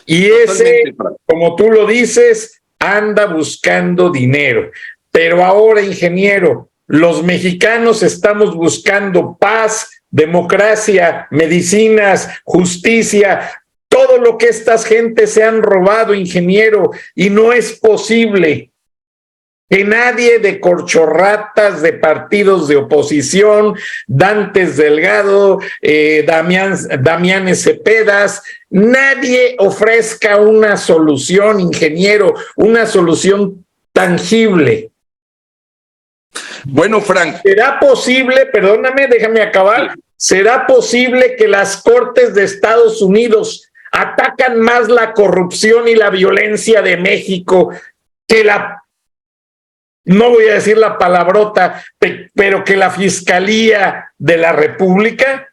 Y ese, como tú lo dices, anda buscando dinero. Pero ahora, ingeniero, los mexicanos estamos buscando paz, democracia, medicinas, justicia, todo lo que estas gentes se han robado, ingeniero, y no es posible que nadie de corchorratas de partidos de oposición, Dantes Delgado, Damián Cepedas, nadie ofrezca una solución, ingeniero, una solución tangible. Bueno, Frank. ¿Será posible, perdóname, déjame acabar, será posible que las Cortes de Estados Unidos atacan más la corrupción y la violencia de México que no voy a decir la palabrota, pero que la Fiscalía de la República?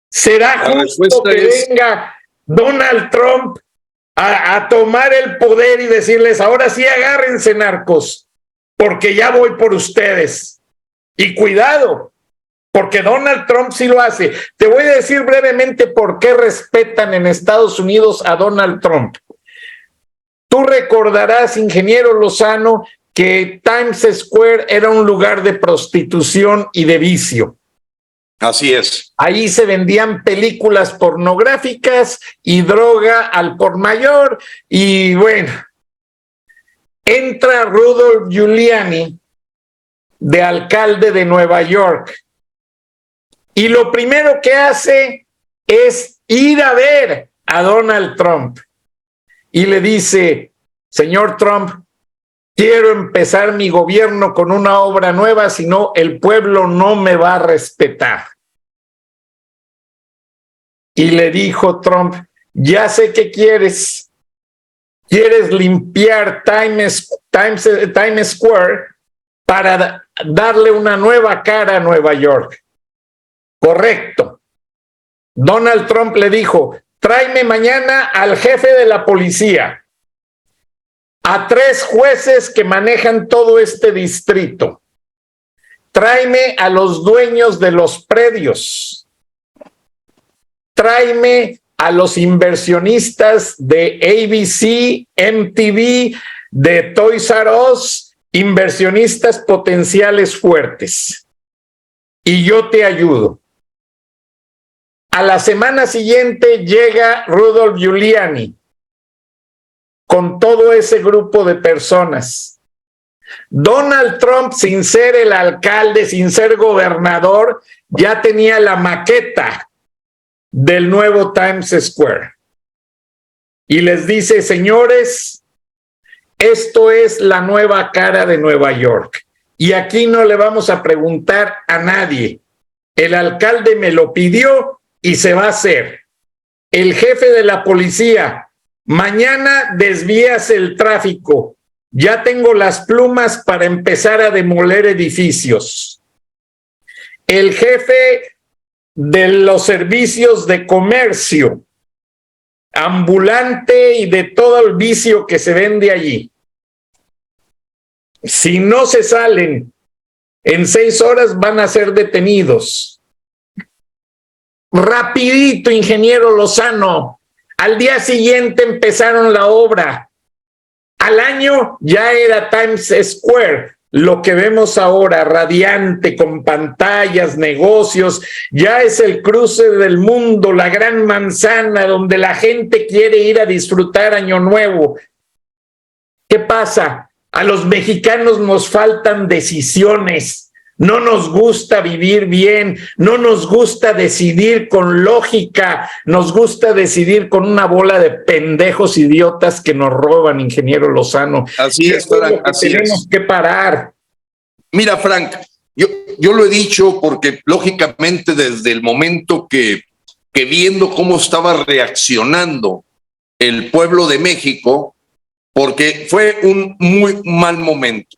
¿Será justo que venga Donald Trump a tomar el poder y decirles, ahora sí agárrense, narcos, porque ya voy por ustedes? Y cuidado, porque Donald Trump sí lo hace. Te voy a decir brevemente por qué respetan en Estados Unidos a Donald Trump. Tú recordarás, ingeniero Lozano, que Times Square era un lugar de prostitución y de vicio. Así es. Ahí se vendían películas pornográficas y droga al por mayor. Y bueno, entra Rudolph Giuliani de alcalde de Nueva York. Y lo primero que hace es ir a ver a Donald Trump. Y le dice, señor Trump, quiero empezar mi gobierno con una obra nueva, si no, el pueblo no me va a respetar. Y le dijo Trump, ya sé qué quieres. Quieres limpiar Times Square para darle una nueva cara a Nueva York. Correcto. Donald Trump le dijo, tráeme mañana al jefe de la policía, a 3 jueces que manejan todo este distrito. Tráeme a los dueños de los predios. Tráeme a los inversionistas de ABC, MTV, de Toys R Us, inversionistas potenciales fuertes. Y yo te ayudo. A la semana siguiente llega Rudolph Giuliani con todo ese grupo de personas. Donald Trump, sin ser el alcalde, sin ser gobernador, ya tenía la maqueta del nuevo Times Square. Y les dice, señores, esto es la nueva cara de Nueva York. Y aquí no le vamos a preguntar a nadie. El alcalde me lo pidió y se va a hacer. El jefe de la policía, mañana desvías el tráfico. Ya tengo las plumas para empezar a demoler edificios. El jefe de los servicios de comercio, ambulante y de todo el vicio que se vende allí. Si no se salen, en 6 horas van a ser detenidos. Rapidito, ingeniero Lozano. Al día siguiente empezaron la obra. Al año ya era Times Square, lo que vemos ahora, radiante, con pantallas, negocios, ya es el cruce del mundo, la gran manzana, donde la gente quiere ir a disfrutar Año Nuevo. ¿Qué pasa? A los mexicanos nos faltan decisiones. No nos gusta vivir bien, no nos gusta decidir con lógica, nos gusta decidir con una bola de pendejos idiotas que nos roban, ingeniero Lozano. Así es, Frank, así es. Tenemos que parar. Mira, Frank, yo lo he dicho porque lógicamente desde el momento que viendo cómo estaba reaccionando el pueblo de México, porque fue un muy mal momento,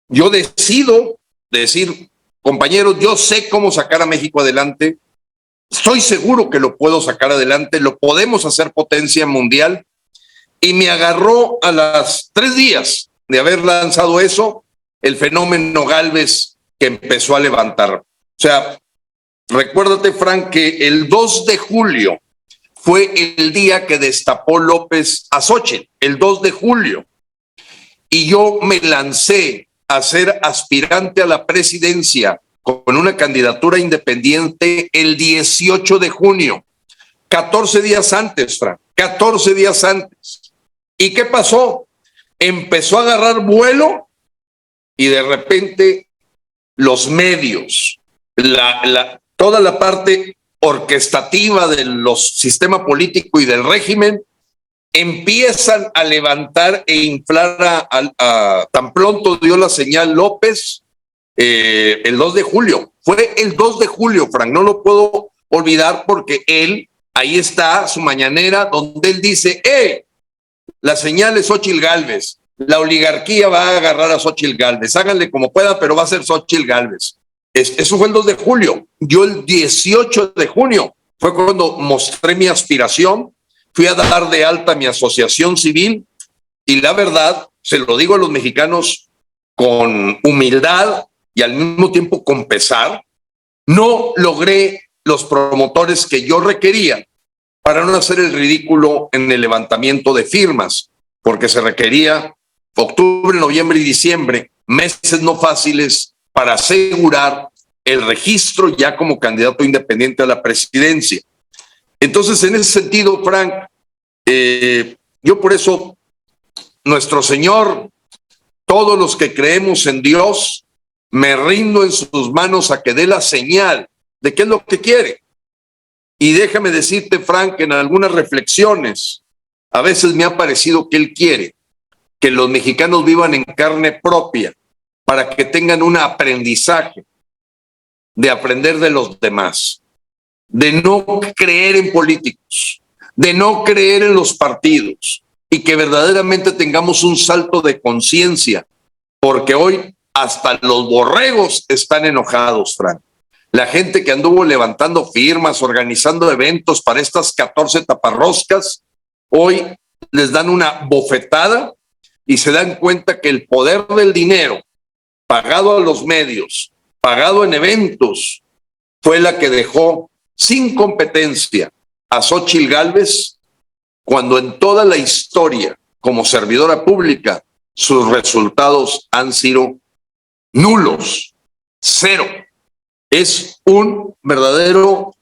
yo decido decir, compañeros, yo sé cómo sacar a México adelante, estoy seguro que lo puedo sacar adelante, lo podemos hacer potencia mundial, y me agarró a los 3 días de haber lanzado eso, el fenómeno Gálvez que empezó a levantar. O sea, recuérdate, Frank, que el 2 de julio fue el día que destapó López a Xóchitl, el 2 de julio, y yo me lancé a ser aspirante a la presidencia con una candidatura independiente el 18 de junio, 14 días antes, Frank, 14 días antes. ¿Y qué pasó? Empezó a agarrar vuelo y de repente los medios, toda la parte orquestativa del sistema político y del régimen empiezan a levantar e inflar tan pronto dio la señal López el 2 de julio. Fue el 2 de julio, Frank, no lo puedo olvidar porque ahí está su mañanera donde él dice, la señal es Xóchitl Gálvez, la oligarquía va a agarrar a Xóchitl Gálvez, háganle como puedan, pero va a ser Xóchitl Gálvez. Eso fue el 2 de julio. Yo el 18 de junio fue cuando mostré mi aspiración, fui a dar de alta mi asociación civil y la verdad, se lo digo a los mexicanos con humildad y al mismo tiempo con pesar, no logré los promotores que yo requería para no hacer el ridículo en el levantamiento de firmas, porque se requería octubre, noviembre y diciembre, meses no fáciles para asegurar el registro ya como candidato independiente a la presidencia. Entonces, en ese sentido, Frank, yo por eso, nuestro Señor, todos los que creemos en Dios, me rindo en sus manos a que dé la señal de qué es lo que quiere. Y déjame decirte, Frank, en algunas reflexiones, a veces me ha parecido que Él quiere que los mexicanos vivan en carne propia para que tengan un aprendizaje de aprender de los demás, de no creer en políticos, de no creer en los partidos y que verdaderamente tengamos un salto de conciencia, porque hoy hasta los borregos están enojados, Frank. La gente que anduvo levantando firmas, organizando eventos para estas 14 taparroscas, hoy les dan una bofetada y se dan cuenta que el poder del dinero pagado a los medios, pagado en eventos, fue la que dejó sin competencia a Xóchitl Gálvez, cuando en toda la historia como servidora pública sus resultados han sido nulos, cero. Es un verdadero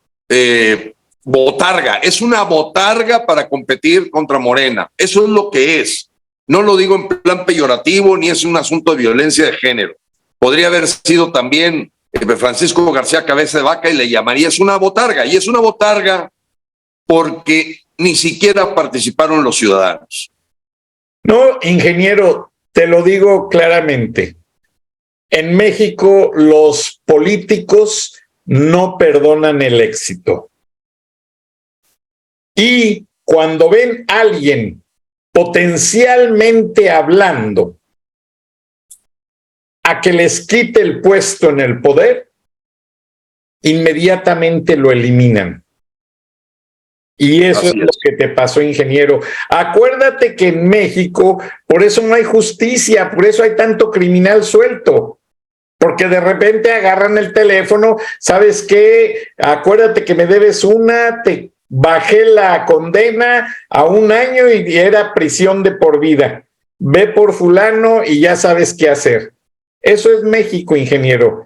botarga, es una botarga para competir contra Morena. Eso es lo que es. No lo digo en plan peyorativo ni es un asunto de violencia de género. Podría haber sido también Francisco García Cabeza de Vaca y le llamaría, es una botarga, y es una botarga porque ni siquiera participaron los ciudadanos. No, ingeniero, te lo digo claramente. En México los políticos no perdonan el éxito. Y cuando ven a alguien potencialmente hablando a que les quite el puesto en el poder, inmediatamente lo eliminan. Y eso es lo que te pasó, ingeniero. Acuérdate que en México, por eso no hay justicia, por eso hay tanto criminal suelto. Porque de repente agarran el teléfono, ¿sabes qué? Acuérdate que me debes te bajé la condena a 1 año y era prisión de por vida. Ve por fulano y ya sabes qué hacer. Eso es México, ingeniero.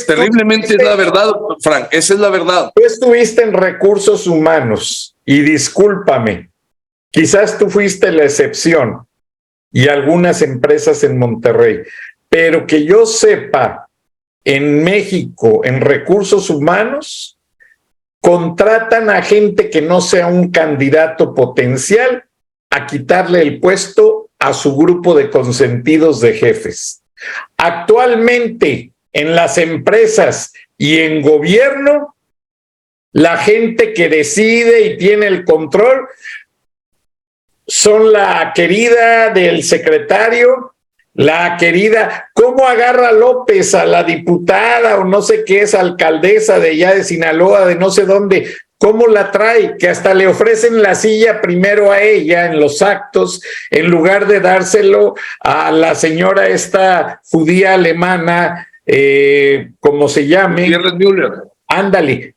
Terriblemente es la verdad, Frank, esa es la verdad. Tú estuviste en recursos humanos y discúlpame, quizás tú fuiste la excepción. y algunas empresas en Monterrey. Pero que yo sepa, en México, en recursos humanos, contratan a gente que no sea un candidato potencial a quitarle el puesto a su grupo de consentidos de jefes. Actualmente, en las empresas y en gobierno, la gente que decide y tiene el control son la querida del secretario, la querida, ¿cómo agarra López a la diputada o no sé qué es alcaldesa de allá de Sinaloa, de no sé dónde? ¿Cómo la trae? Que hasta le ofrecen la silla primero a ella en los actos, en lugar de dárselo a la señora esta judía alemana, como se llame. Müller. Ándale.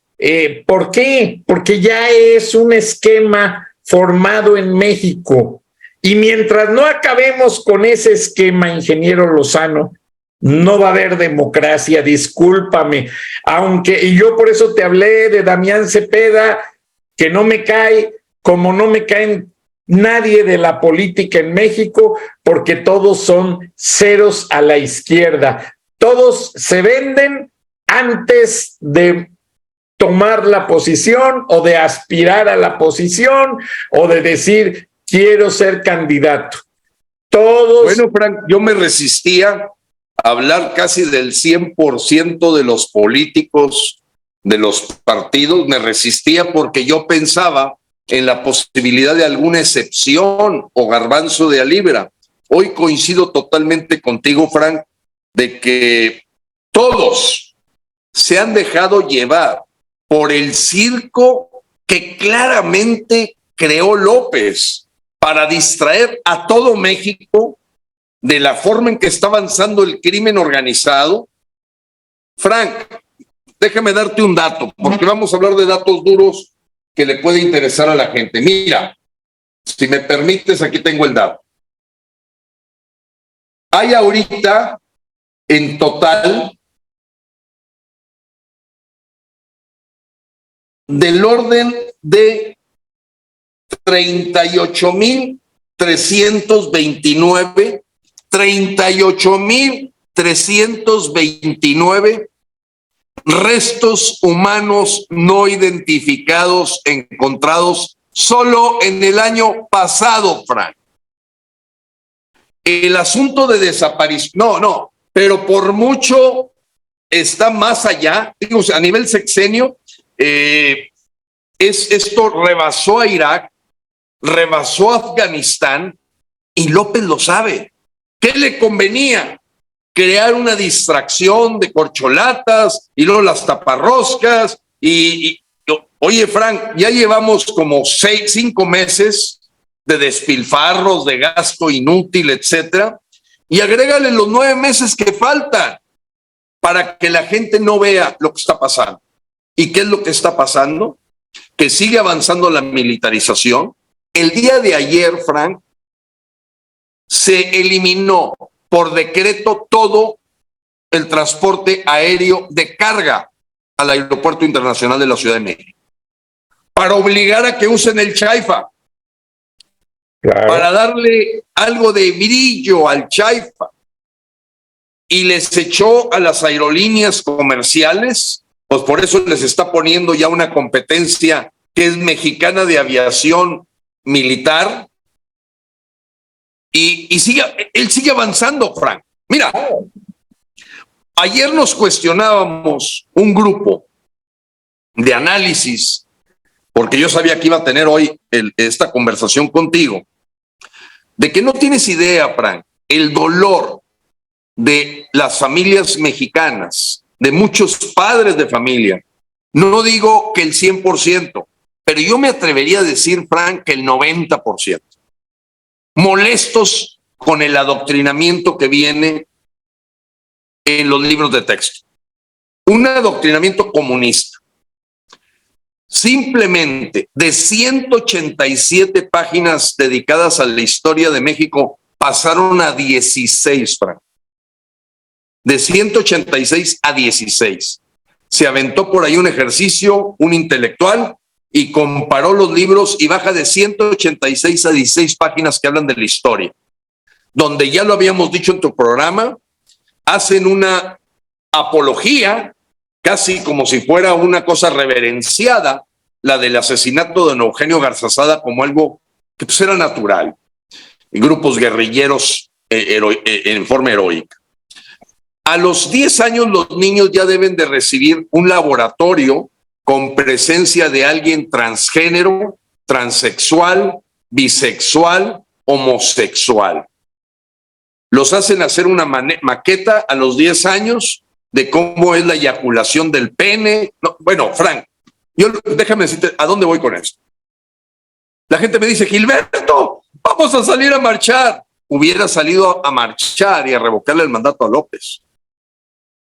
¿Por qué? Porque ya es un esquema formado en México. Y mientras no acabemos con ese esquema, ingeniero Lozano, no va a haber democracia, discúlpame. Y yo por eso te hablé de Damián Cepeda, que no me cae, como no me caen nadie de la política en México, porque todos son ceros a la izquierda. Todos se venden antes de tomar la posición o de aspirar a la posición o de decir quiero ser candidato. Todos. Bueno, Frank, yo me resistía a hablar casi del 100% de los políticos, de los partidos, me resistía porque yo pensaba en la posibilidad de alguna excepción o garbanzo de a libra. Hoy coincido totalmente contigo, Frank, de que todos se han dejado llevar por el circo que claramente creó López para distraer a todo México de la forma en que está avanzando el crimen organizado. Frank, déjame darte un dato, porque vamos a hablar de datos duros que le puede interesar a la gente. Mira, si me permites, aquí tengo el dato. Hay ahorita, en total, del orden de 38.329 restos humanos no identificados encontrados solo en el año pasado, Frank. El asunto de desaparición, pero por mucho está más allá, digo, a nivel sexenio, esto rebasó a Irak, rebasó a Afganistán, y López lo sabe. ¿Qué le convenía? Crear una distracción de corcholatas y luego las taparroscas. Oye, Frank, ya llevamos como 5 meses de despilfarros, de gasto inútil, etcétera, y agrégale los 9 meses que faltan para que la gente no vea lo que está pasando. ¿Y qué es lo que está pasando? Que sigue avanzando la militarización. El día de ayer, Frank, se eliminó por decreto todo el transporte aéreo de carga al Aeropuerto Internacional de la Ciudad de México, para obligar a que usen el Chaifa, claro, para darle algo de brillo al Chaifa, y les echó a las aerolíneas comerciales, pues por eso les está poniendo ya una competencia que es Mexicana de Aviación Militar, y él sigue avanzando, Frank. Mira, ayer nos cuestionábamos un grupo de análisis, porque yo sabía que iba a tener hoy esta conversación contigo, de que no tienes idea, Frank, el dolor de las familias mexicanas, de muchos padres de familia. No digo que el 100%, pero yo me atrevería a decir, Frank, que el 90%. Molestos con el adoctrinamiento que viene en los libros de texto. Un adoctrinamiento comunista. Simplemente de 187 páginas dedicadas a la historia de México, pasaron a 16, Frank. De 186 a 16. Se aventó por ahí un ejercicio, un intelectual, y comparó los libros y baja de 186 a 16 páginas que hablan de la historia. donde ya lo habíamos dicho en tu programa, hacen una apología, casi como si fuera una cosa reverenciada, la del asesinato de don Eugenio Garzazada como algo que pues era natural, y grupos guerrilleros en forma heroica. A los 10 años los niños ya deben de recibir un laboratorio con presencia de alguien transgénero, transexual, bisexual, homosexual. Los hacen hacer una maqueta a los 10 años de cómo es la eyaculación del pene. No, bueno, Frank, déjame decirte, ¿a dónde voy con esto? La gente me dice, Gilberto, vamos a salir a marchar. Hubiera salido a marchar y a revocarle el mandato a López.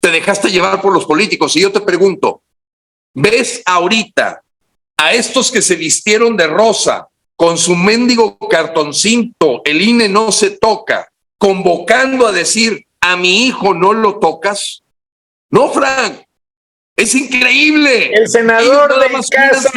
Te dejaste llevar por los políticos. Y yo te pregunto, ¿ves ahorita a estos que se vistieron de rosa con su mendigo cartoncito, el INE no se toca, convocando a decir, a mi hijo no lo tocas? No, Frank, es increíble. El senador de Icaza,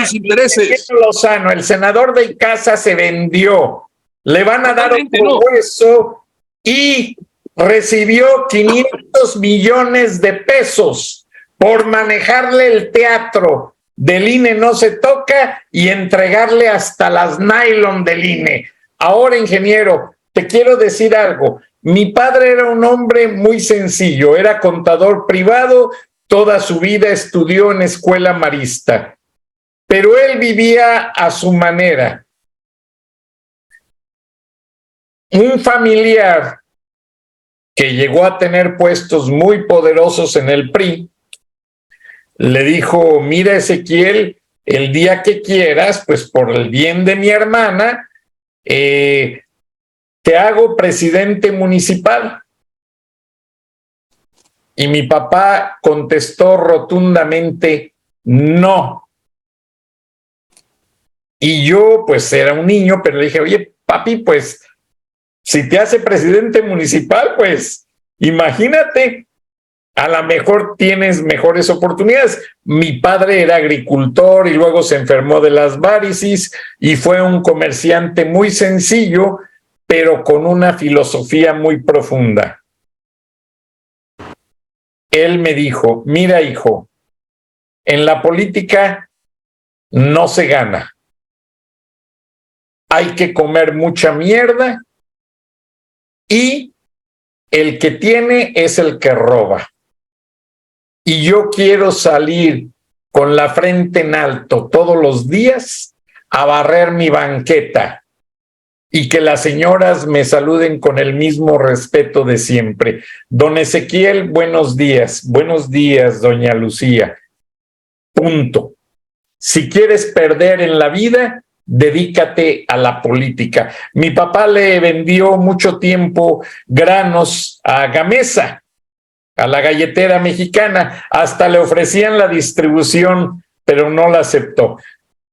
Lozano, el senador de Icaza se vendió. Le van a dar otro hueso y recibió 500 millones de pesos por manejarle el teatro del INE no se toca y entregarle hasta las nylon del INE. Ahora, ingeniero, te quiero decir algo. Mi padre era un hombre muy sencillo, era contador privado, toda su vida estudió en escuela marista, pero él vivía a su manera. Un familiar que llegó a tener puestos muy poderosos en el PRI, le dijo, mira Ezequiel, el día que quieras, pues por el bien de mi hermana, te hago presidente municipal. Y mi papá contestó rotundamente, no. Y yo, pues era un niño, pero le dije, oye, papi, pues si te hace presidente municipal, pues imagínate, a lo mejor tienes mejores oportunidades. Mi padre era agricultor y luego se enfermó de las varices y fue un comerciante muy sencillo, pero con una filosofía muy profunda. Él me dijo, mira hijo, en la política no se gana. Hay que comer mucha mierda y el que tiene es el que roba. Y yo quiero salir con la frente en alto todos los días a barrer mi banqueta y que las señoras me saluden con el mismo respeto de siempre. Don Ezequiel, buenos días. Buenos días, doña Lucía. Punto. Si quieres perder en la vida, dedícate a la política. Mi papá le vendió mucho tiempo granos a Gamesa, a la galletera mexicana, hasta le ofrecían la distribución, pero no la aceptó.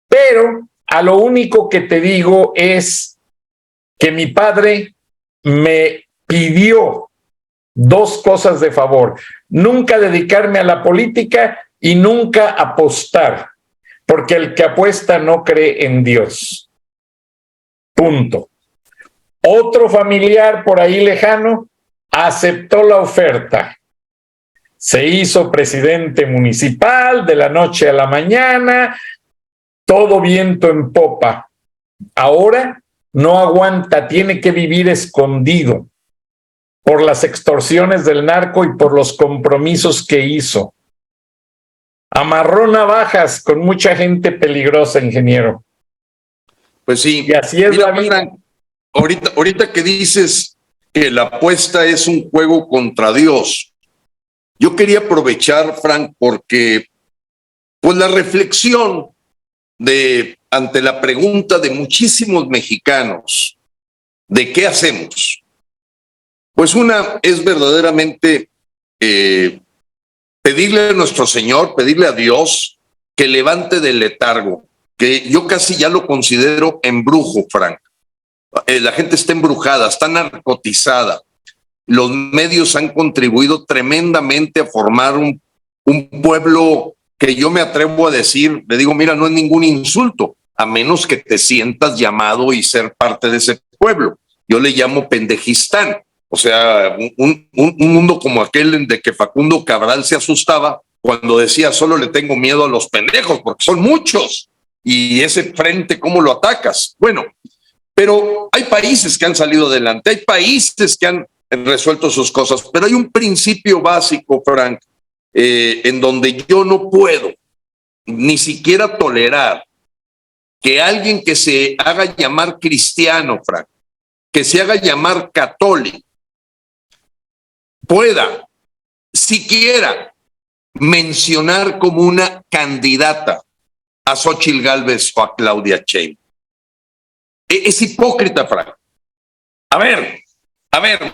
Pero a lo único que te digo es que mi padre me pidió dos cosas de favor: nunca dedicarme a la política y nunca apostar, porque el que apuesta no cree en Dios. Punto. Otro familiar por ahí lejano aceptó la oferta. Se hizo presidente municipal de la noche a la mañana, todo viento en popa. Ahora no aguanta, tiene que vivir escondido por las extorsiones del narco y por los compromisos que hizo. Amarró navajas con mucha gente peligrosa, ingeniero. Pues sí. Y así es la vida. Ahorita que dices que la apuesta es un juego contra Dios, yo quería aprovechar, Frank, porque pues la reflexión ante la pregunta de muchísimos mexicanos de qué hacemos, pues una es verdaderamente pedirle a nuestro Señor, pedirle a Dios que levante del letargo, que yo casi ya lo considero embrujo, Frank. La gente está embrujada, está narcotizada. Los medios han contribuido tremendamente a formar un pueblo que yo me atrevo a decir, le digo, mira, no es ningún insulto, a menos que te sientas llamado y ser parte de ese pueblo. yo le llamo pendejistán. O sea, un mundo como aquel de que Facundo Cabral se asustaba cuando decía solo le tengo miedo a los pendejos, porque son muchos. Y ese frente, ¿cómo lo atacas? Bueno, pero hay países que han salido adelante, hay países que han resuelto sus cosas, pero hay un principio básico, Frank, en donde yo no puedo ni siquiera tolerar que alguien que se haga llamar cristiano, Frank, que se haga llamar católico, pueda siquiera mencionar como una candidata a Xóchitl Gálvez o a Claudia Sheinbaum. Es hipócrita, Frank. A ver,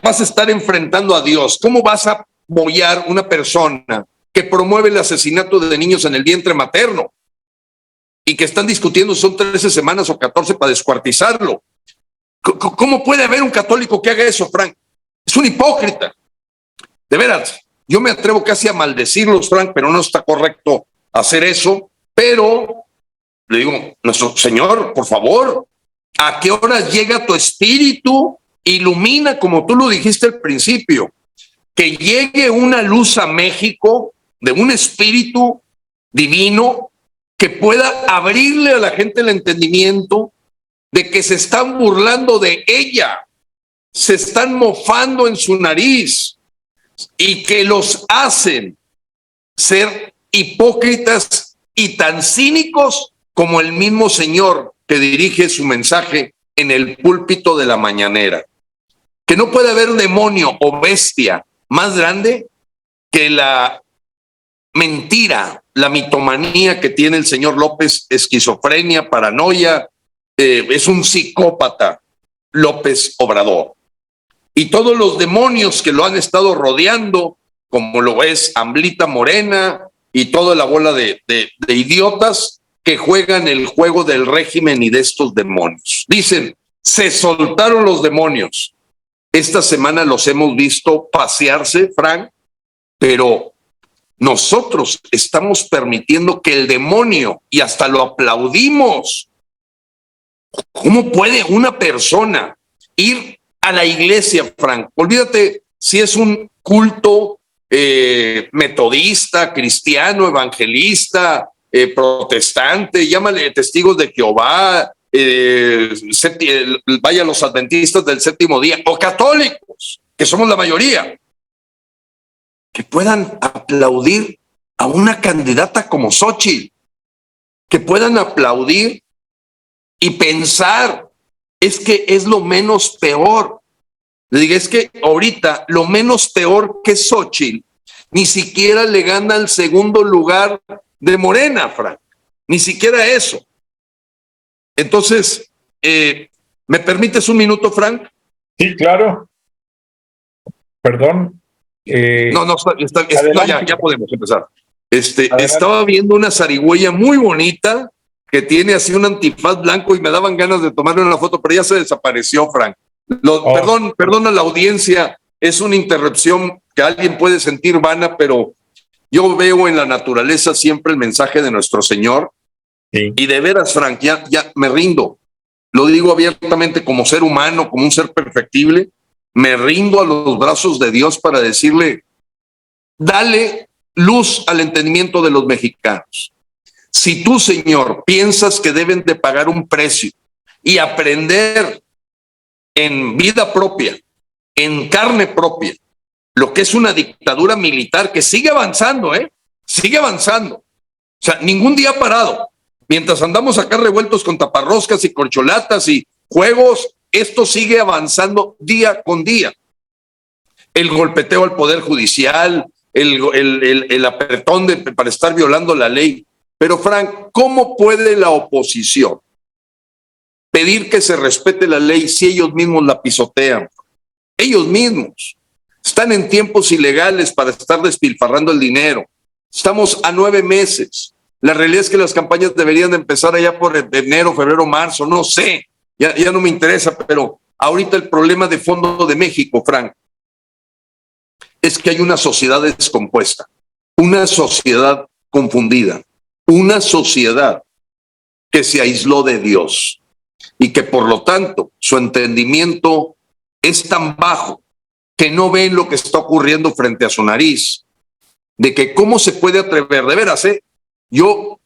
vas a estar enfrentando a Dios. ¿Cómo vas a apoyar una persona que promueve el asesinato de niños en el vientre materno y que están discutiendo son 13 semanas o 14 para descuartizarlo? ¿Cómo puede haber un católico que haga eso, Frank? Es un hipócrita. De veras, yo me atrevo casi a maldecirlos, Frank, pero no está correcto hacer eso. Pero le digo, nuestro Señor, por favor, ¿a qué horas llega tu espíritu? Ilumina, como tú lo dijiste al principio, que llegue una luz a México de un espíritu divino que pueda abrirle a la gente el entendimiento de que se están burlando de ella, se están mofando en su nariz y que los hacen ser hipócritas y tan cínicos como el mismo Señor que dirige su mensaje en el púlpito de la mañanera. Que no puede haber demonio o bestia más grande que la mentira, la mitomanía que tiene el señor López, esquizofrenia, paranoia, es un psicópata, López Obrador. Y todos los demonios que lo han estado rodeando, como lo es Amblita Morena y toda la bola de idiotas que juegan el juego del régimen y de estos demonios. Dicen, se soltaron los demonios. Esta semana los hemos visto pasearse, Frank, pero nosotros estamos permitiendo que el demonio, y hasta lo aplaudimos. ¿Cómo puede una persona ir a la iglesia, Frank? Olvídate si es un culto metodista, cristiano, evangelista, protestante, llámale testigos de Jehová, vaya los adventistas del séptimo día, o católicos, que somos la mayoría, que puedan aplaudir a una candidata como Xóchitl, que puedan aplaudir y pensar, es que es lo menos peor. Le digo, es que ahorita lo menos peor que Xóchitl ni siquiera le gana el segundo lugar de Morena, Frank. Ni siquiera eso. Entonces, ¿me permites un minuto, Frank? Sí, claro. Perdón. No, ya podemos empezar. Estaba viendo una zarigüeya muy bonita que tiene así un antifaz blanco y me daban ganas de tomarle una foto, pero ya se desapareció, Frank. Perdón a la audiencia, es una interrupción que alguien puede sentir vana, pero yo veo en la naturaleza siempre el mensaje de nuestro Señor. Sí. Y de veras, Frank, ya me rindo. Lo digo abiertamente como ser humano, como un ser perfectible. Me rindo a los brazos de Dios para decirle, dale luz al entendimiento de los mexicanos. Si tú, Señor, piensas que deben de pagar un precio y aprender en vida propia, en carne propia, lo que es una dictadura militar que sigue avanzando, sigue avanzando. O sea, ningún día parado. Mientras andamos acá revueltos con taparroscas y corcholatas y juegos, esto sigue avanzando día con día. El golpeteo al Poder Judicial, el apretón para estar violando la ley. Pero, Frank, ¿cómo puede la oposición pedir que se respete la ley si ellos mismos la pisotean? Ellos mismos están en tiempos ilegales para estar despilfarrando el dinero. Estamos a 9 meses. La realidad es que las campañas deberían de empezar allá por enero, febrero, marzo, no sé. Ya no me interesa, pero ahorita el problema de fondo de México, Frank, es que hay una sociedad descompuesta, una sociedad confundida, una sociedad que se aisló de Dios y que por lo tanto su entendimiento es tan bajo que no ven lo que está ocurriendo frente a su nariz, de que cómo se puede atrever, de veras, yo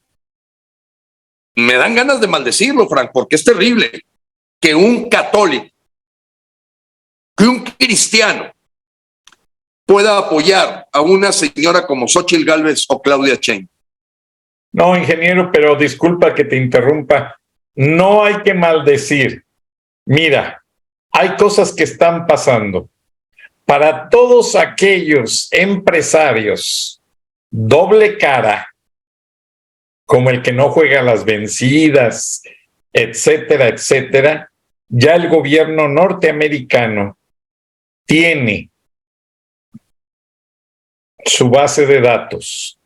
me dan ganas de maldecirlo, Frank, porque es terrible que un católico, que un cristiano pueda apoyar a una señora como Xóchitl Gálvez o Claudia Sheinbaum. No, ingeniero, pero disculpa que te interrumpa. No hay que maldecir. Mira, hay cosas que están pasando. Para todos aquellos empresarios doble cara, como el que no juega las vencidas, etcétera, etcétera, ya el gobierno norteamericano tiene su base de datos.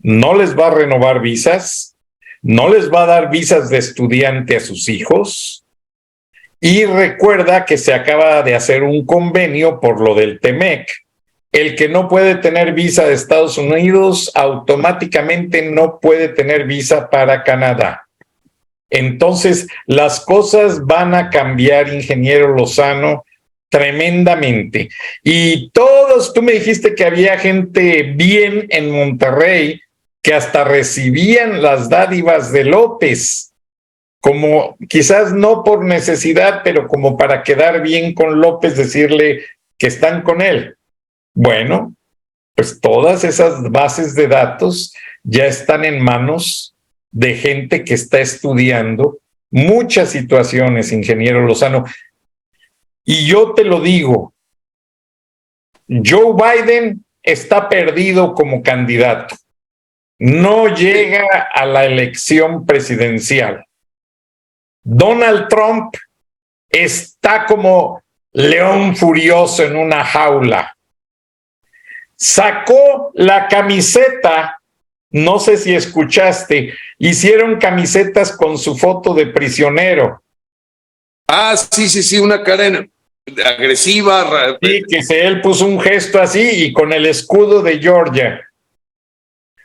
No les va a renovar visas, no les va a dar visas de estudiante a sus hijos. Y recuerda que se acaba de hacer un convenio por lo del TEMEC. El que no puede tener visa de Estados Unidos automáticamente no puede tener visa para Canadá. Entonces, las cosas van a cambiar, ingeniero Lozano, tremendamente. Y todos, tú me dijiste que había gente bien en Monterrey que hasta recibían las dádivas de López, como quizás no por necesidad, pero como para quedar bien con López, decirle que están con él. Bueno, pues todas esas bases de datos ya están en manos de gente que está estudiando muchas situaciones, ingeniero Lozano. Y yo te lo digo, Joe Biden está perdido como candidato. No llega a la elección presidencial. Donald Trump está como león furioso en una jaula. Sacó la camiseta, no sé si escuchaste, hicieron camisetas con su foto de prisionero. Ah, sí, una cadena agresiva. Sí, que él puso un gesto así y con el escudo de Georgia.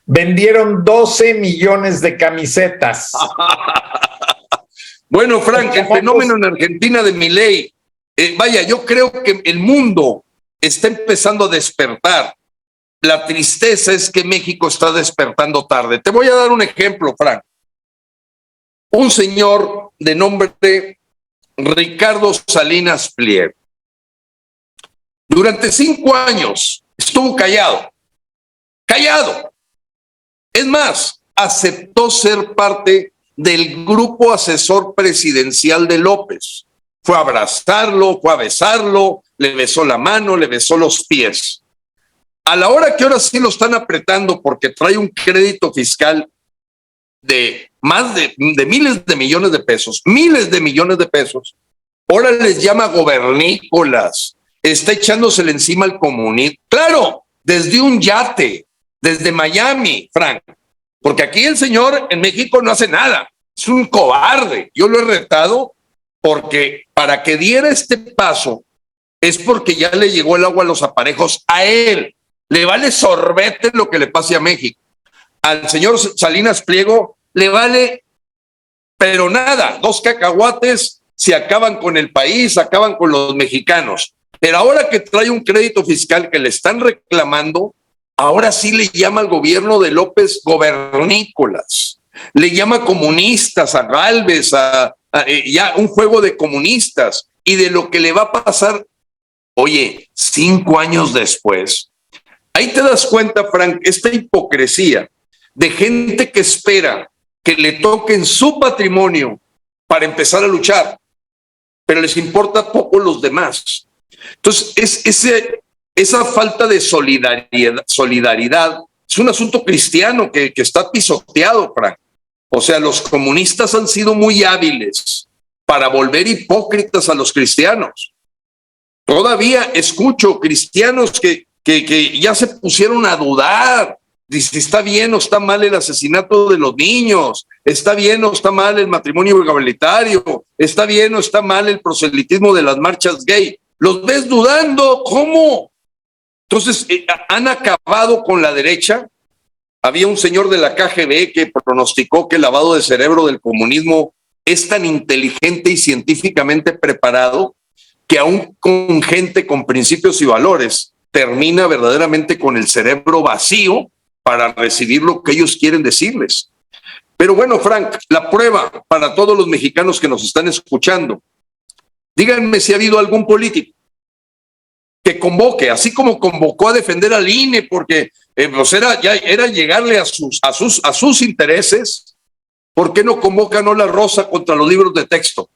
Vendieron 12 millones de camisetas. Bueno, Frank, el fenómeno en Argentina de Milei, vaya, yo creo que el mundo está empezando a despertar. La tristeza es que México está despertando tarde. Te voy a dar un ejemplo, Frank. Un señor de nombre Ricardo Salinas Pliego. Durante 5 años estuvo callado. Es más, aceptó ser parte del grupo asesor presidencial de López. Fue a abrazarlo, fue a besarlo, le besó la mano, le besó los pies. A la hora que ahora sí lo están apretando porque trae un crédito fiscal de más de miles de millones de pesos, ahora les llama gobernícolas, está echándosele encima al comunismo. Claro, desde un yate, desde Miami, Frank, porque aquí el señor en México no hace nada, es un cobarde. Yo lo he retado porque para que diera este paso es porque ya le llegó el agua a los aparejos a él. Le vale sorbete lo que le pase a México. Al señor Salinas Pliego le vale, pero nada, 2 cacahuates, se acaban con el país, acaban con los mexicanos. Pero ahora que trae un crédito fiscal que le están reclamando, ahora sí le llama al gobierno de López gobernícolas. Le llama comunistas a Gálvez, ya un juego de comunistas. Y de lo que le va a pasar, oye, 5 años después. Ahí te das cuenta, Frank, esta hipocresía de gente que espera que le toquen su patrimonio para empezar a luchar, pero les importa poco los demás. Entonces, esa falta de solidaridad es un asunto cristiano que está pisoteado, Frank. O sea, los comunistas han sido muy hábiles para volver hipócritas a los cristianos. Todavía escucho cristianos que ya se pusieron a dudar de si está bien o está mal el asesinato de los niños, está bien o está mal el matrimonio igualitario, está bien o está mal el proselitismo de las marchas gay. Los ves dudando, ¿cómo? Entonces, han acabado con la derecha. Había un señor de la KGB que pronosticó que el lavado de cerebro del comunismo es tan inteligente y científicamente preparado que aún con gente con principios y valores termina verdaderamente con el cerebro vacío para recibir lo que ellos quieren decirles. Pero bueno, Frank, la prueba para todos los mexicanos que nos están escuchando, díganme si ha habido algún político que convoque, así como convocó a defender al INE, porque pues era llegarle a sus intereses. ¿Por qué no convocan Ola Rosa contra los libros de texto?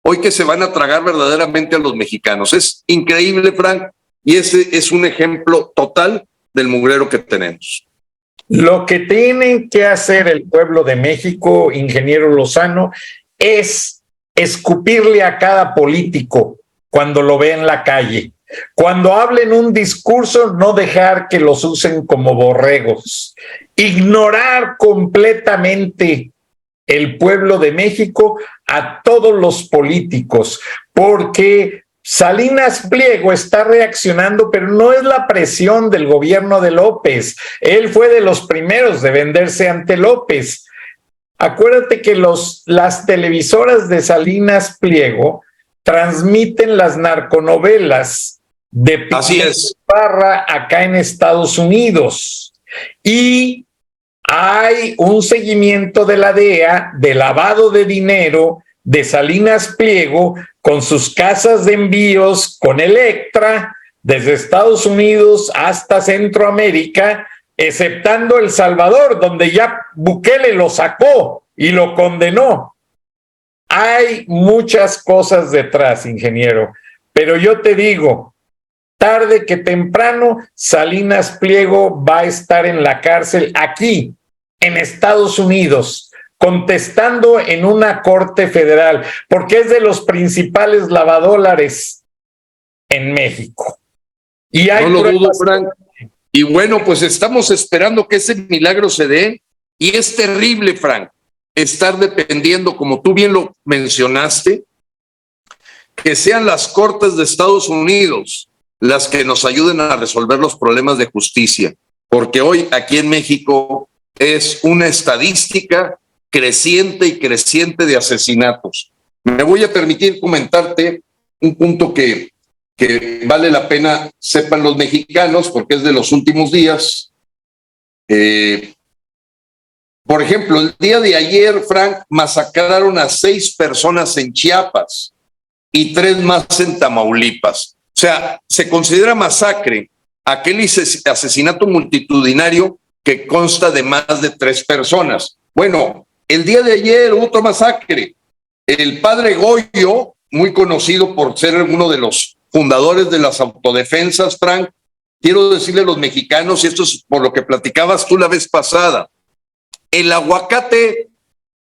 Hoy que se van a tragar verdaderamente a los mexicanos. Es increíble, Frank, y ese es un ejemplo total del mugrero que tenemos. Lo que tienen que hacer el pueblo de México, ingeniero Lozano, es escupirle a cada político cuando lo ve en la calle. Cuando hablen un discurso, no dejar que los usen como borregos. Ignorar completamente el pueblo de México a todos los políticos, porque Salinas Pliego está reaccionando, pero no es la presión del gobierno de López. Él fue de los primeros de venderse ante López. Acuérdate que las televisoras de Salinas Pliego transmiten las narconovelas de Piqué Parra acá en Estados Unidos. Y hay un seguimiento de la DEA de lavado de dinero de Salinas Pliego con sus casas de envíos con Electra desde Estados Unidos hasta Centroamérica, exceptando El Salvador, donde ya Bukele lo sacó y lo condenó. Hay muchas cosas detrás, ingeniero, pero yo te digo, tarde que temprano, Salinas Pliego va a estar en la cárcel aquí, en Estados Unidos, contestando en una corte federal, porque es de los principales lavadólares en México. Y hay no lo dudo, Frank. Y bueno, pues estamos esperando que ese milagro se dé, y es terrible, Frank, estar dependiendo, como tú bien lo mencionaste, que sean las cortes de Estados Unidos las que nos ayuden a resolver los problemas de justicia, porque hoy aquí en México es una estadística creciente y creciente de asesinatos. Me voy a permitir comentarte un punto que vale la pena sepan los mexicanos, porque es de los últimos días. Por ejemplo, el día de ayer, Frank, masacraron a 6 personas en Chiapas y 3 más en Tamaulipas. O sea, se considera masacre aquel asesinato multitudinario que consta de más de 3 personas. Bueno, el día de ayer hubo otra masacre. El padre Goyo, muy conocido por ser uno de los fundadores de las autodefensas, Frank, quiero decirle a los mexicanos, y esto es por lo que platicabas tú la vez pasada, el aguacate,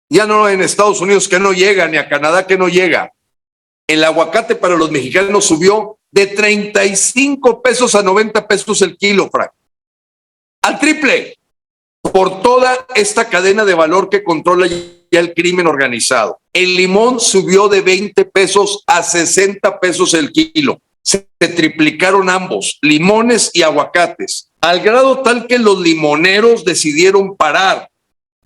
ya no en Estados Unidos que no llega, ni a Canadá que no llega, el aguacate para los mexicanos subió de 35 pesos a 90 pesos el kilo, Frank. Al triple, por toda esta cadena de valor que controla ya el crimen organizado. El limón subió de 20 pesos a 60 pesos el kilo. Se triplicaron ambos, limones y aguacates, al grado tal que los limoneros decidieron parar,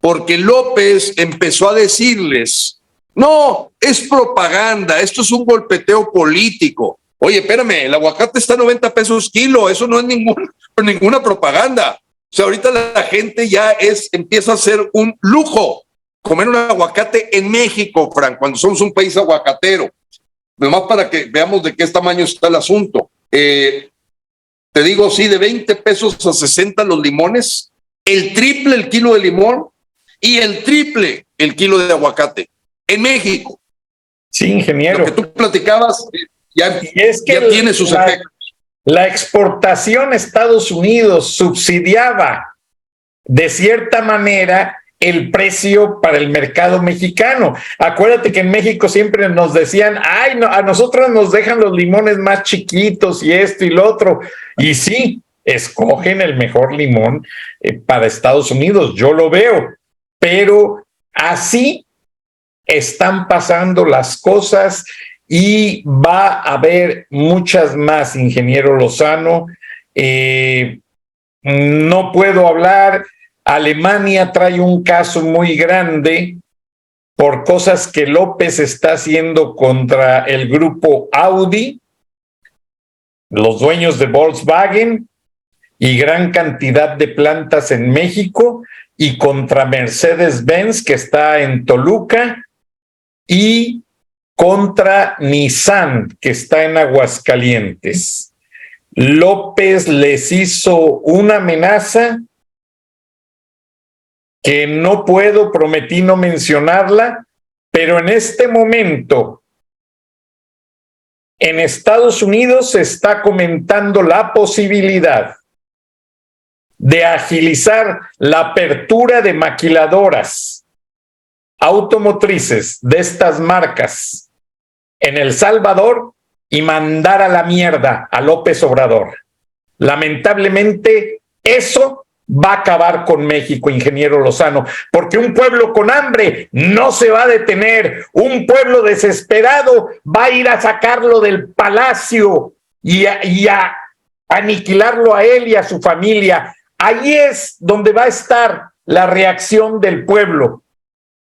porque López empezó a decirles, no, es propaganda, esto es un golpeteo político. Oye, espérame, el aguacate está a 90 pesos kilo, eso no es ninguna propaganda. O sea, ahorita la gente ya empieza a ser un lujo comer un aguacate en México, Frank, cuando somos un país aguacatero. Nomás para que veamos de qué tamaño está el asunto. Te digo, sí, de 20 pesos a 60 los limones, el triple el kilo de limón y el triple el kilo de aguacate en México. Sí, ingeniero. Lo que tú platicabas ya tiene sus efectos. La exportación a Estados Unidos subsidiaba de cierta manera el precio para el mercado mexicano. Acuérdate que en México siempre nos decían, ay, no, a nosotros nos dejan los limones más chiquitos y esto y lo otro. Y sí, escogen el mejor limón para Estados Unidos, yo lo veo. Pero así están pasando las cosas y va a haber muchas más, ingeniero Lozano. No puedo hablar. Alemania trae un caso muy grande por cosas que López está haciendo contra el grupo Audi, los dueños de Volkswagen y gran cantidad de plantas en México, y contra Mercedes-Benz, que está en Toluca, y contra Nissan, que está en Aguascalientes. López les hizo una amenaza que no puedo, prometí no mencionarla, pero en este momento en Estados Unidos se está comentando la posibilidad de agilizar la apertura de maquiladoras automotrices de estas marcas en El Salvador y mandar a la mierda a López Obrador. Lamentablemente, eso va a acabar con México, ingeniero Lozano, porque un pueblo con hambre no se va a detener. Un pueblo desesperado va a ir a sacarlo del palacio y a aniquilarlo a él y a su familia. Ahí es donde va a estar la reacción del pueblo.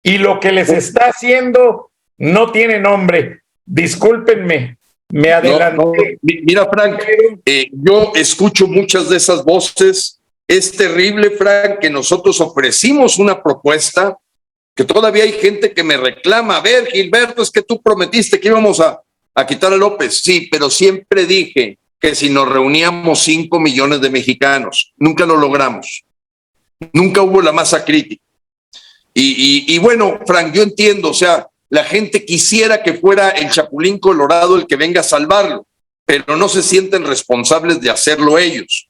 Y lo que les está haciendo no tiene nombre. Discúlpenme, me adelanté. No. Mira, Frank, yo escucho muchas de esas voces. Es terrible, Frank, que nosotros ofrecimos una propuesta, que todavía hay gente que me reclama. A ver, Gilberto, es que tú prometiste que íbamos a quitar a López. Sí, pero siempre dije que si nos reuníamos 5 millones de mexicanos, nunca lo logramos. Nunca hubo la masa crítica. Y bueno, Frank, yo entiendo, o sea, la gente quisiera que fuera el Chapulín Colorado el que venga a salvarlo, pero no se sienten responsables de hacerlo ellos.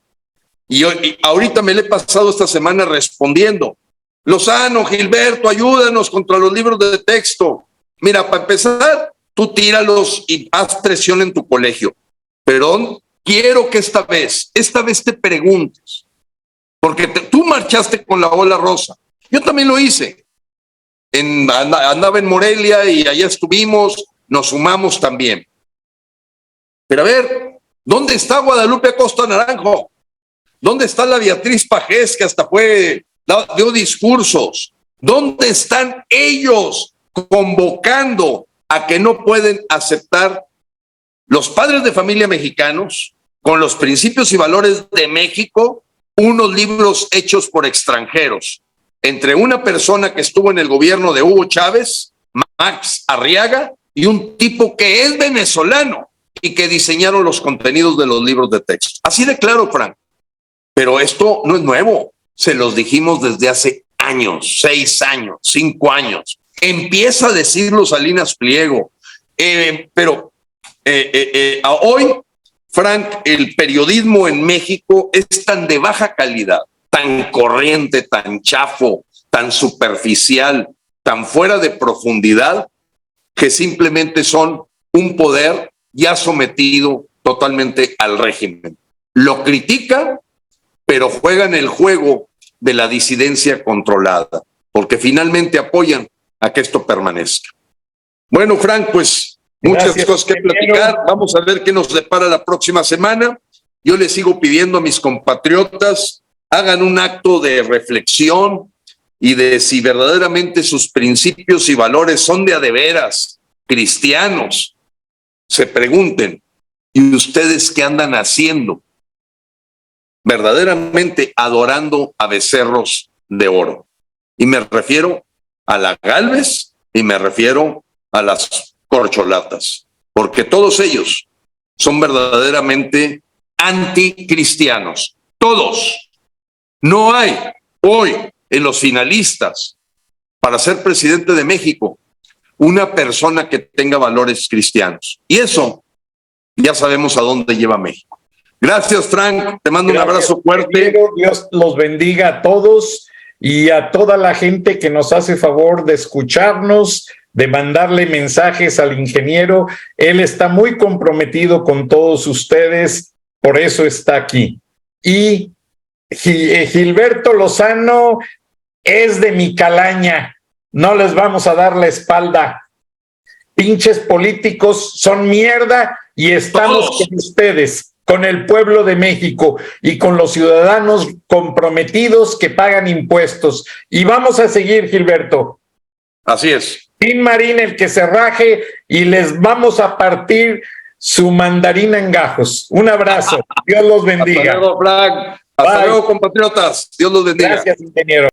Y ahorita me le he pasado esta semana respondiendo: Lozano, Gilberto, ayúdanos contra los libros de texto. Mira, para empezar, tú tíralos y haz presión en tu colegio. Pero quiero que esta vez te preguntes, porque tú marchaste con la ola rosa. Yo también lo hice. Andaba en Morelia y allá estuvimos, nos sumamos también. Pero a ver, ¿dónde está Guadalupe Acosta Naranjo? ¿Dónde está la Beatriz Pajés, que hasta dio discursos? ¿Dónde están ellos convocando a que no pueden aceptar los padres de familia mexicanos, con los principios y valores de México, unos libros hechos por extranjeros, entre una persona que estuvo en el gobierno de Hugo Chávez, Max Arriaga, y un tipo que es venezolano y que diseñaron los contenidos de los libros de texto? Así de claro, Frank. Pero esto no es nuevo, se los dijimos desde hace años, 6 años, 5 años. Empieza a decirlo Salinas Pliego, pero hoy, Frank, el periodismo en México es tan de baja calidad, tan corriente, tan chafo, tan superficial, tan fuera de profundidad, que simplemente son un poder ya sometido totalmente al régimen. Lo critican, pero juegan el juego de la disidencia controlada, porque finalmente apoyan a que esto permanezca. Bueno, Frank, pues muchas cosas que platicar. Vamos a ver qué nos depara la próxima semana. Yo les sigo pidiendo a mis compatriotas, hagan un acto de reflexión y de si verdaderamente sus principios y valores son de a de veras cristianos. Se pregunten, ¿y ustedes qué andan haciendo? Verdaderamente adorando a becerros de oro. Y me refiero a la Gálvez y me refiero a las corcholatas, porque todos ellos son verdaderamente anticristianos. Todos. No hay hoy en los finalistas para ser presidente de México una persona que tenga valores cristianos. Y eso ya sabemos a dónde lleva México. Gracias, Frank. Te mando un abrazo fuerte. Dios los bendiga a todos y a toda la gente que nos hace favor de escucharnos, de mandarle mensajes al ingeniero. Él está muy comprometido con todos ustedes, por eso está aquí. Y Gilberto Lozano es de mi calaña, no les vamos a dar la espalda. Pinches políticos son mierda y estamos con ustedes, con el pueblo de México y con los ciudadanos comprometidos que pagan impuestos. Y vamos a seguir, Gilberto. Así es. Tin Marín, el que se raje, y les vamos a partir su mandarina en gajos. Un abrazo. Dios los bendiga. Hasta luego, Frank. Hasta luego, compatriotas. Dios los bendiga. Gracias, ingeniero.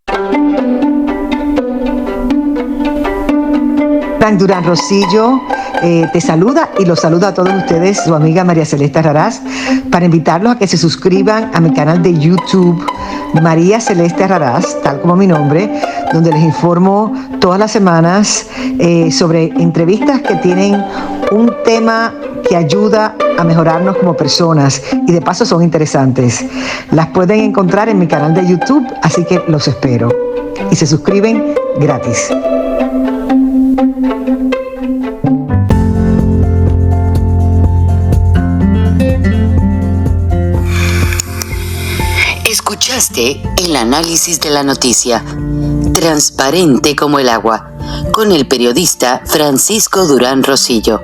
Frank Durán Rosillo te saluda y los saluda a todos ustedes, su amiga María Celeste Raraz, para invitarlos a que se suscriban a mi canal de YouTube, María Celeste Raraz, tal como mi nombre, donde les informo todas las semanas sobre entrevistas que tienen un tema que ayuda a mejorarnos como personas y de paso son interesantes. Las pueden encontrar en mi canal de YouTube, así que los espero. Y se suscriben gratis. Escuchaste el análisis de la noticia, transparente como el agua, con el periodista Francisco Durán Rosillo.